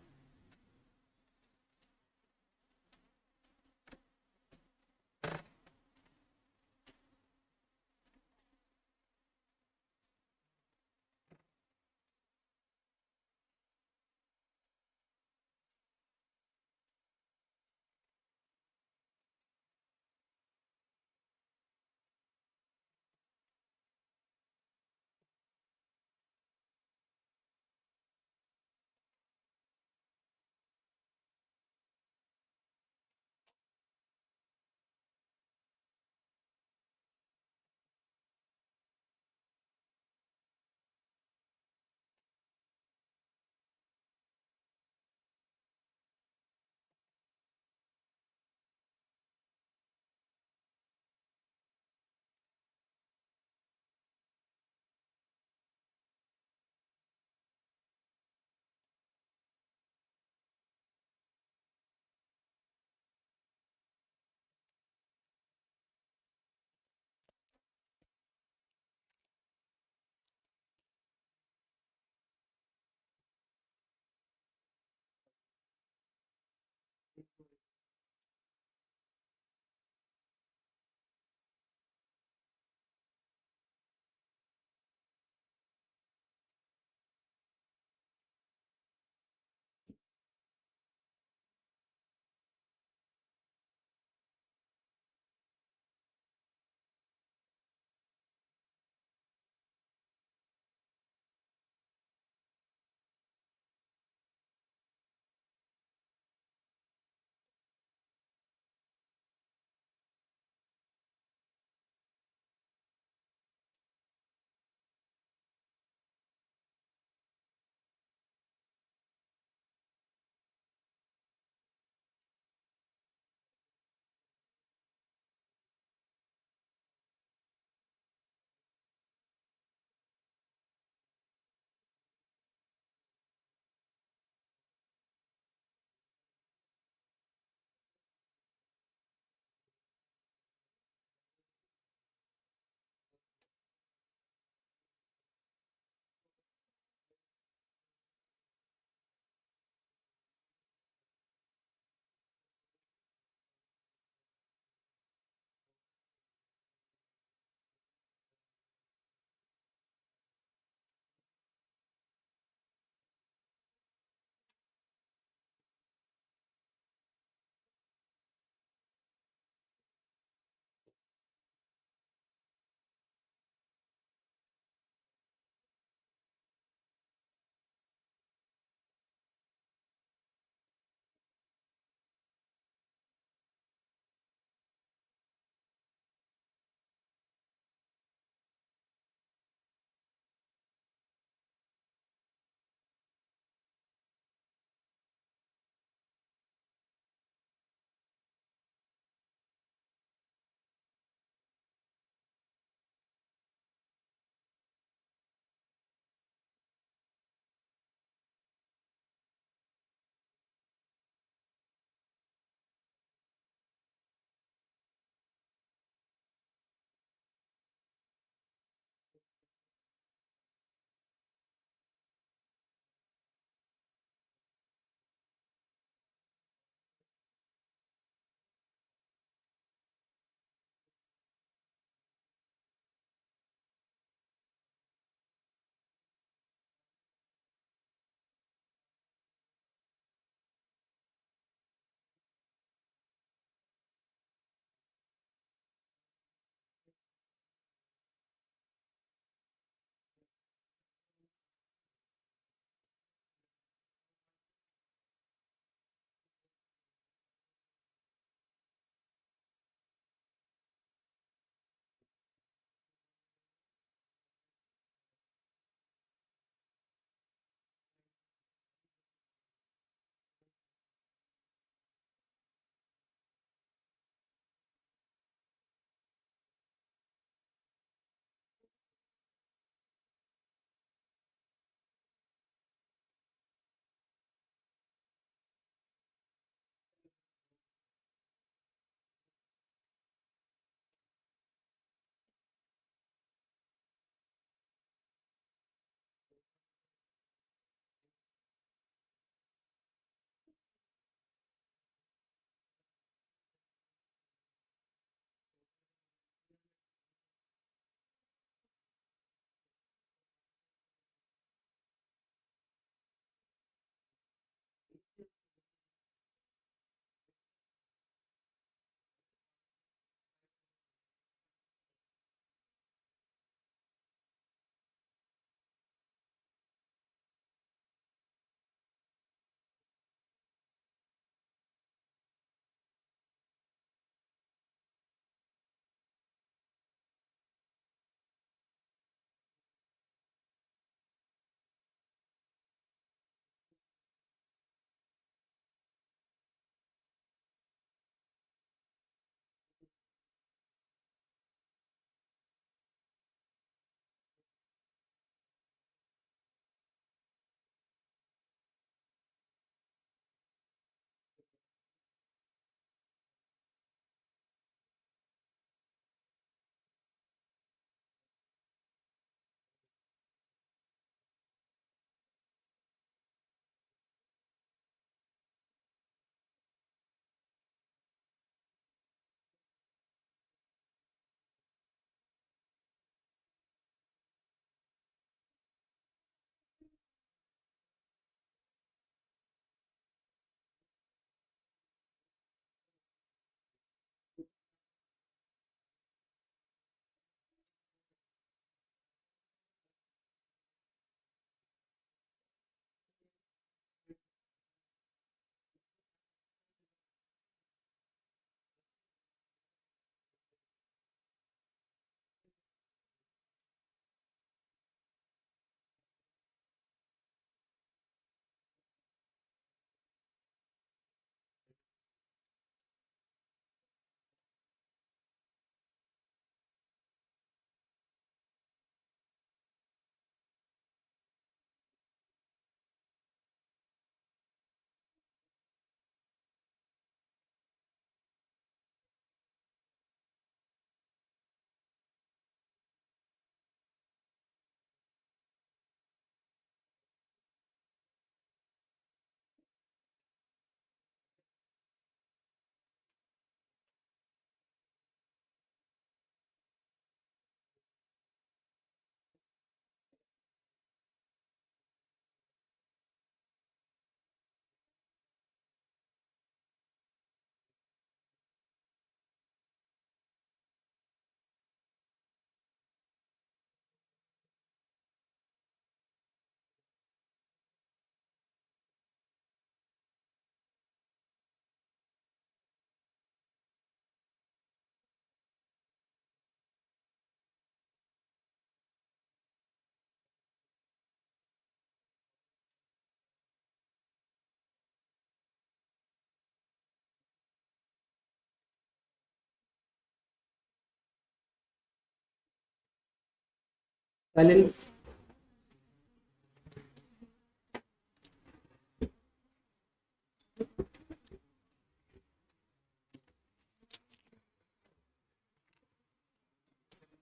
Silence.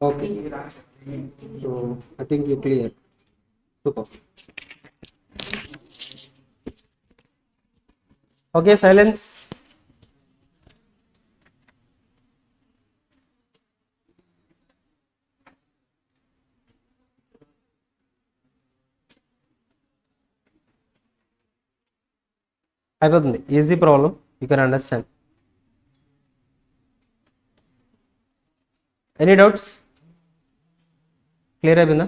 Okay, so I think you clear. Super. Okay, silence. అయిపోతుంది, easy problem, you can understand. Any doubts? Clear అయిపోయిందా?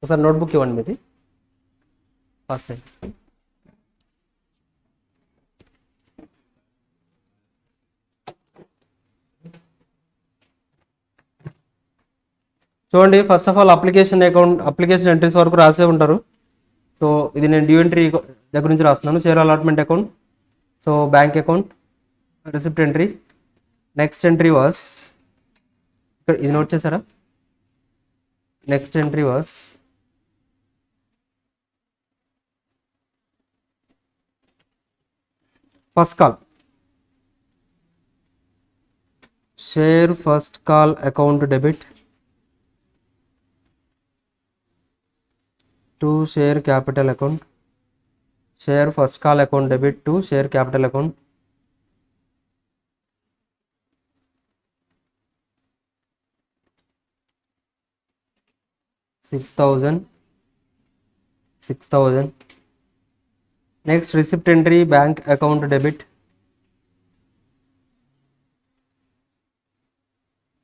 ఒకసారి నోట్బుక్ ఇవ్వండి మీది, ఫస్ట్ టైం. చూడండి, first of all application entries వరకు రాసే ఉంటారు. సో ఇది నేను డ్యూ ఎంట్రీ దగ్గర నుంచి రాస్తున్నాను. Share allotment account, so bank account, receipt entry. Next entry was, ఇది నోట్ చేశారా? Next entry was first call, share first call account debit to share capital account, share first call account debit to share capital account. $6,000. Next receipt entry, bank account debit,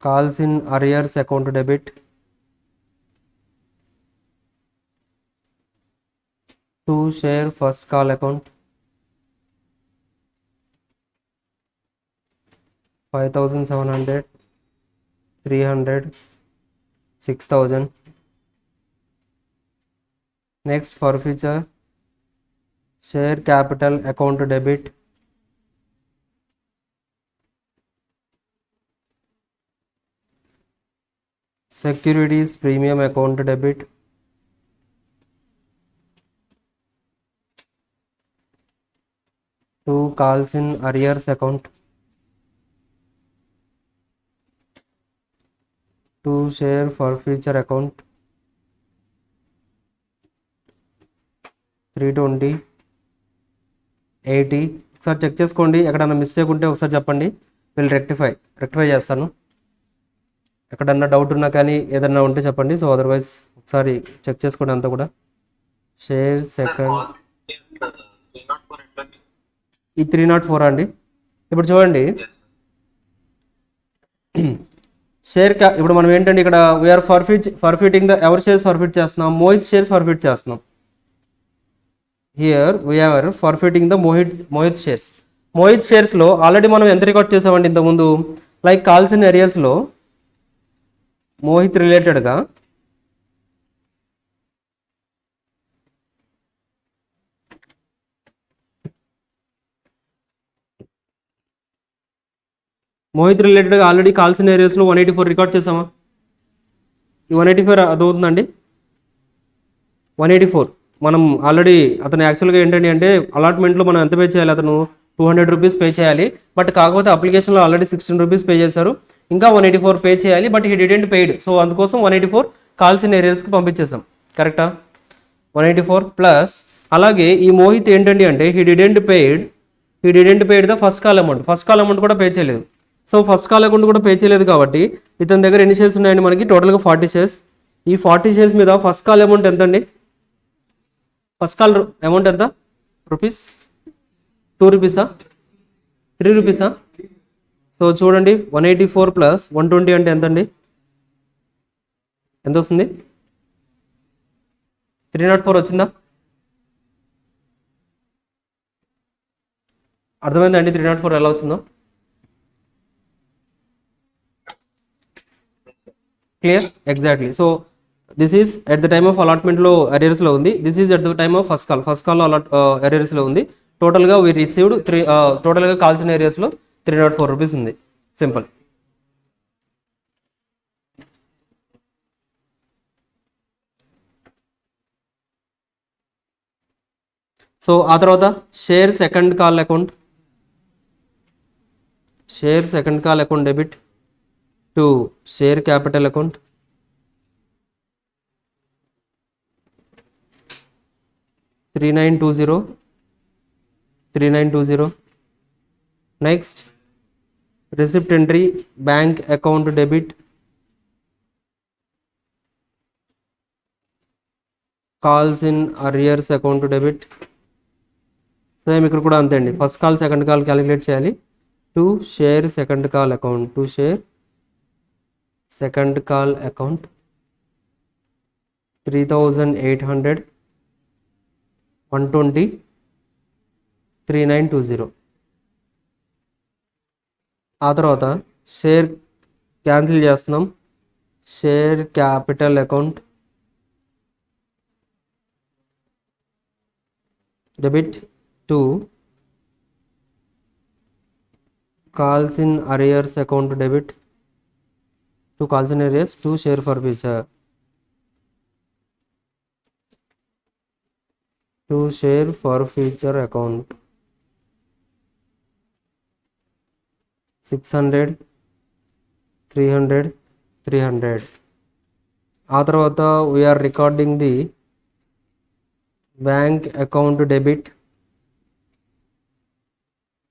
calls in arrears account debit, to share first call account, 5,700, 300, 6,000. Next forfeiture, share capital account debit, securities premium account debit, to calls in arrears account, to share forfeiture account, 320, 80. ఒకసారి చెక్ చేసుకోండి, ఎక్కడన్నా మిస్టేక్ ఉంటే ఒకసారి చెప్పండి, వీళ్ళు రెక్టిఫై చేస్తాను. ఎక్కడన్నా డౌట్ ఉన్నా కానీ ఏదన్నా ఉంటే చెప్పండి. సో అదర్వైజ్ ఒకసారి చెక్ చేసుకోండి అంతా కూడా. షేర్ సెకండ్, ఈ 304 అండి. ఇప్పుడు చూడండి, షేర్ ఇప్పుడు మనం ఏంటంటే ఇక్కడ వీఆర్ ఫర్ఫిటింగ్ ఎవరి షేర్స్ ఫర్ఫిట్ చేస్తున్నాం? మోహిత్ షేర్స్ ఫర్ఫిట్ చేస్తున్నాం. Here we're forfeiting the Mohit shares. Mohit షేర్స్లో ఆల్రెడీ మనం ఎంత రికార్డ్ చేసామండి ఇంతకుముందు? లైక్ కాల్స్ ఇన్ ఏరియాస్లో మోహిత్ రిలేటెడ్గా ఆల్రెడీ కాల్స్ ఇన్ ఏరియాస్లో 184 రికార్డ్ చేసామా? ఈ 184 అదవుతుందండి. 184 మనం ఆల్రెడీ అతను యాక్చువల్గా ఏంటంటే అంటే అలాట్మెంట్లో మనం ఎంత పే చేయాలి? అతను 200 రూపీస్ పే చేయాలి. బట్ కాకపోతే అప్లికేషన్లో ఆల్రెడీ 16 రూపీస్ పే చేశారు, ఇంకా 184 పే చేయాలి. But he didn't paid. So అందుకోసం 184 కాల్స్ ఇన్ ఏరియాస్కి పంపించేసాం. కరెక్టా? 184 ప్లస్ అలాగే ఈ మోహిత్ ఏంటండి అంటే he didn't paid the first call amount కూడా పే చేయలేదు. సో ఫస్ట్ కాల్ అకౌంట్ కూడా పే చేయలేదు కాబట్టి ఇతని దగ్గర ఎన్ని షేర్స్ ఉన్నాయండి? మనకి టోటల్గా 40 షేర్స్. ఈ 40 షేర్స్ మీద ఫస్ట్ కాల్ అమౌంట్ ఎంత అండి? ఫస్ట్ కాల్ అమౌంట్ ఎంత? రూపీస్ 2 రూపీసా 3 రూపీసా? సో చూడండి, 184 ప్లస్ 120 అంటే ఎంత అండి? ఎంత వస్తుంది? 304 వచ్చిందా? అర్థమైందండి 304 ఎలా వచ్చిందో? Clear? Exactly. So this is at the time of అలాట్మెంట్లో అరియర్స్లో ఉంది. This is at the time of first call అరియర్స్లో ఉంది. టోటల్గా వీ రిసీవ్డ్ టోటల్గా కాల్సిన ఏరియాస్లో 304 రూపీస్ ఉంది. సింపుల్. సో ఆ తర్వాత share second call account debit to share capital account. Three nine two zero. Next receipt entry bank account debit calls in arrears account debit. Same ఇక్కడ కూడా అంతే అండి. First call second call calculate చేయాలి. To share second call account 3800 120 3920. ఆ తర్వాత షేర్ క్యాన్సిల్ చేస్తున్నాం. Share capital account debit to calls in arrears account debit to calls in arrears to share for future account 600 300. ఆ తర్వాత we are recording the bank account debit.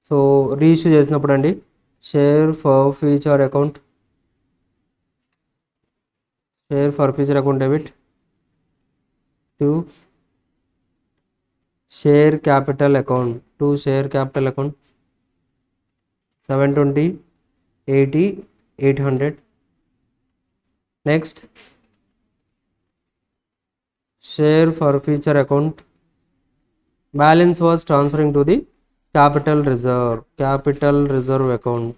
So reissue చేసినప్పుడు అండి share for future account debit to share capital account 720 80 800. Next share for future account balance was transferring to the capital reserve account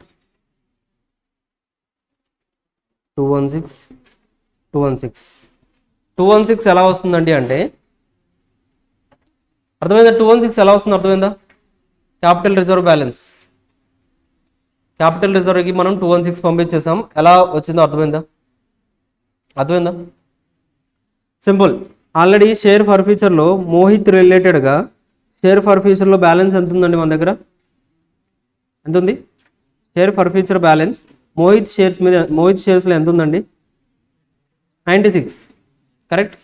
216 ఎలా వస్తుందండి అంటే అర్థమైందా? 216 ఎలా వస్తుంది అర్థమైందా? క్యాపిటల్ రిజర్వ్కి మనం 216 పంపించేసాం. ఎలా వచ్చిందో అర్థమైందా? సింపుల్. ఆల్రెడీ షేర్ ఫర్ ఫ్యూచర్లో మోహిత్ రిలేటెడ్గా షేర్ ఫర్ ఫ్యూచర్లో బ్యాలెన్స్ ఎంత ఉందండి మన దగ్గర? ఎంత ఉంది? Share for future balance Mohit షేర్స్లో ఎంత ఉందండి? 96. కరెక్ట్,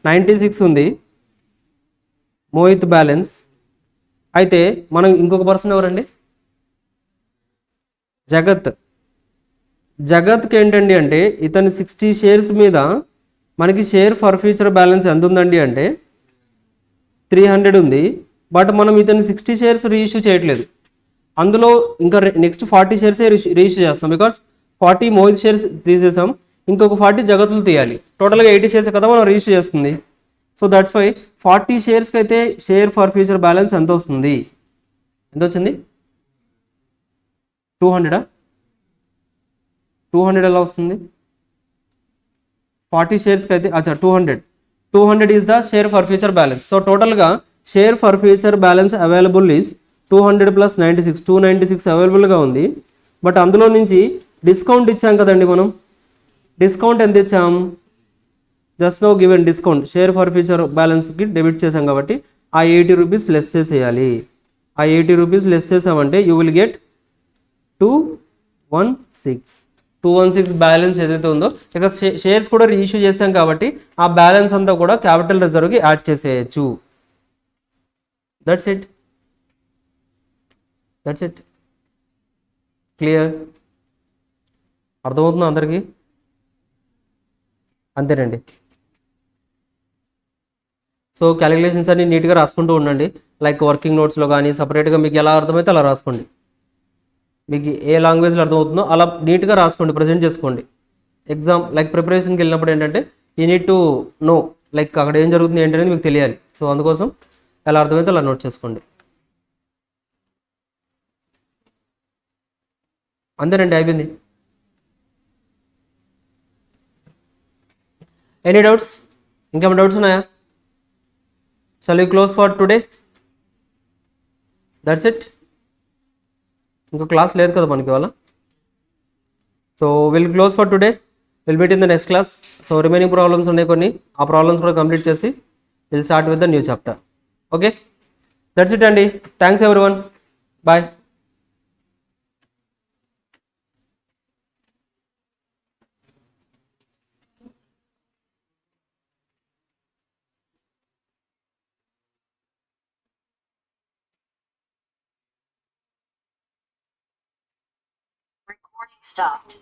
96 ఉంది మోహిత్ బ్యాలెన్స్. అయితే మనం ఇంకొక పర్సన్ ఎవరండి? జగత్కి ఏంటండి అంటే ఇతని 60 షేర్స్ మీద మనకి షేర్ ఫర్ ఫ్యూచర్ బ్యాలెన్స్ ఎంత ఉందండి అంటే 300 ఉంది. బట్ మనం ఇతని 60 షేర్స్ రీఇష్యూ చేయట్లేదు. అందులో ఇంకా నెక్స్ట్ 40 షేర్సే రీఇష్యూ చేస్తాం. బికాస్ 40 మోహిత్ షేర్స్ తీసేసాం, ఇంకొక 40 జగత్తులు తీయాలి. టోటల్గా 80 షేర్స్ కదా మనం రీఇష్యూ చేస్తుంది. సో దట్స్ వై 40 షేర్స్కి అయితే షేర్ ఫర్ ఫ్యూచర్ బ్యాలెన్స్ ఎంత వస్తుంది? ఎంత వచ్చింది? 200. 200 ఎలా వస్తుంది? 40 షేర్స్కి అయితే 200 is the share for future balance. So టోటల్గా share for future balance available is 200 + 96 296 అవైలబుల్గా ఉంది. బట్ అందులో నుంచి డిస్కౌంట్ ఇచ్చాం కదండి మనం. డిస్కౌంట్ ఎంత ఇచ్చాం? Just no given discount share for future బ్యాలెన్స్కి డెబిట్ చేసాం కాబట్టి ఆ 80 రూపీస్ లెస్ చేసేయాలి. ఆ 80 రూపీస్ లెస్ చేసామంటే యూ విల్ గెట్ 216 బ్యాలెన్స్ ఏదైతే ఉందో ఇక షేర్స్ కూడా రీఇష్యూ చేసాం కాబట్టి ఆ బ్యాలెన్స్ అంతా కూడా క్యాపిటల్ రిజర్వ్కి యాడ్ చేసేయచ్చు. That's it. క్లియర్? అర్థమవుతుందా అందరికీ? అంతేనండి. సో క్యాలిక్యులేషన్స్ అన్ని నీట్గా రాసుకుంటూ ఉండండి. లైక్ వర్కింగ్ నోట్స్లో కానీ సపరేట్గా మీకు ఎలా అర్థమైతే అలా రాసుకోండి. మీకు ఏ లాంగ్వేజ్లో అర్థమవుతుందో అలా నీట్గా రాసుకోండి, ప్రజెంట్ చేసుకోండి. ఎగ్జామ్ లైక్ ప్రిపరేషన్కి వెళ్ళినప్పుడు ఏంటంటే you need to know like అక్కడ ఏం జరుగుతుంది ఏంటనేది మీకు తెలియాలి. సో అందుకోసం ఎలా అర్థమైతే అలా నోట్ చేసుకోండి. అంతేనండి, అయిపోయింది. Any doubts? ఇంకేమైనా డౌట్స్ ఉన్నాయా? Shall we close for today? That's it. ఇంకో క్లాస్ లేదు కదా మనకి ఇవాళ. So will close for today. Will meet in the next class. So remaining problems ఉన్నాయి కొన్ని, ఆ ప్రాబ్లమ్స్ కూడా కంప్లీట్ చేసి will start with the new chapter. Okay, that's it అండి. Thanks everyone. Bye. Recording stopped.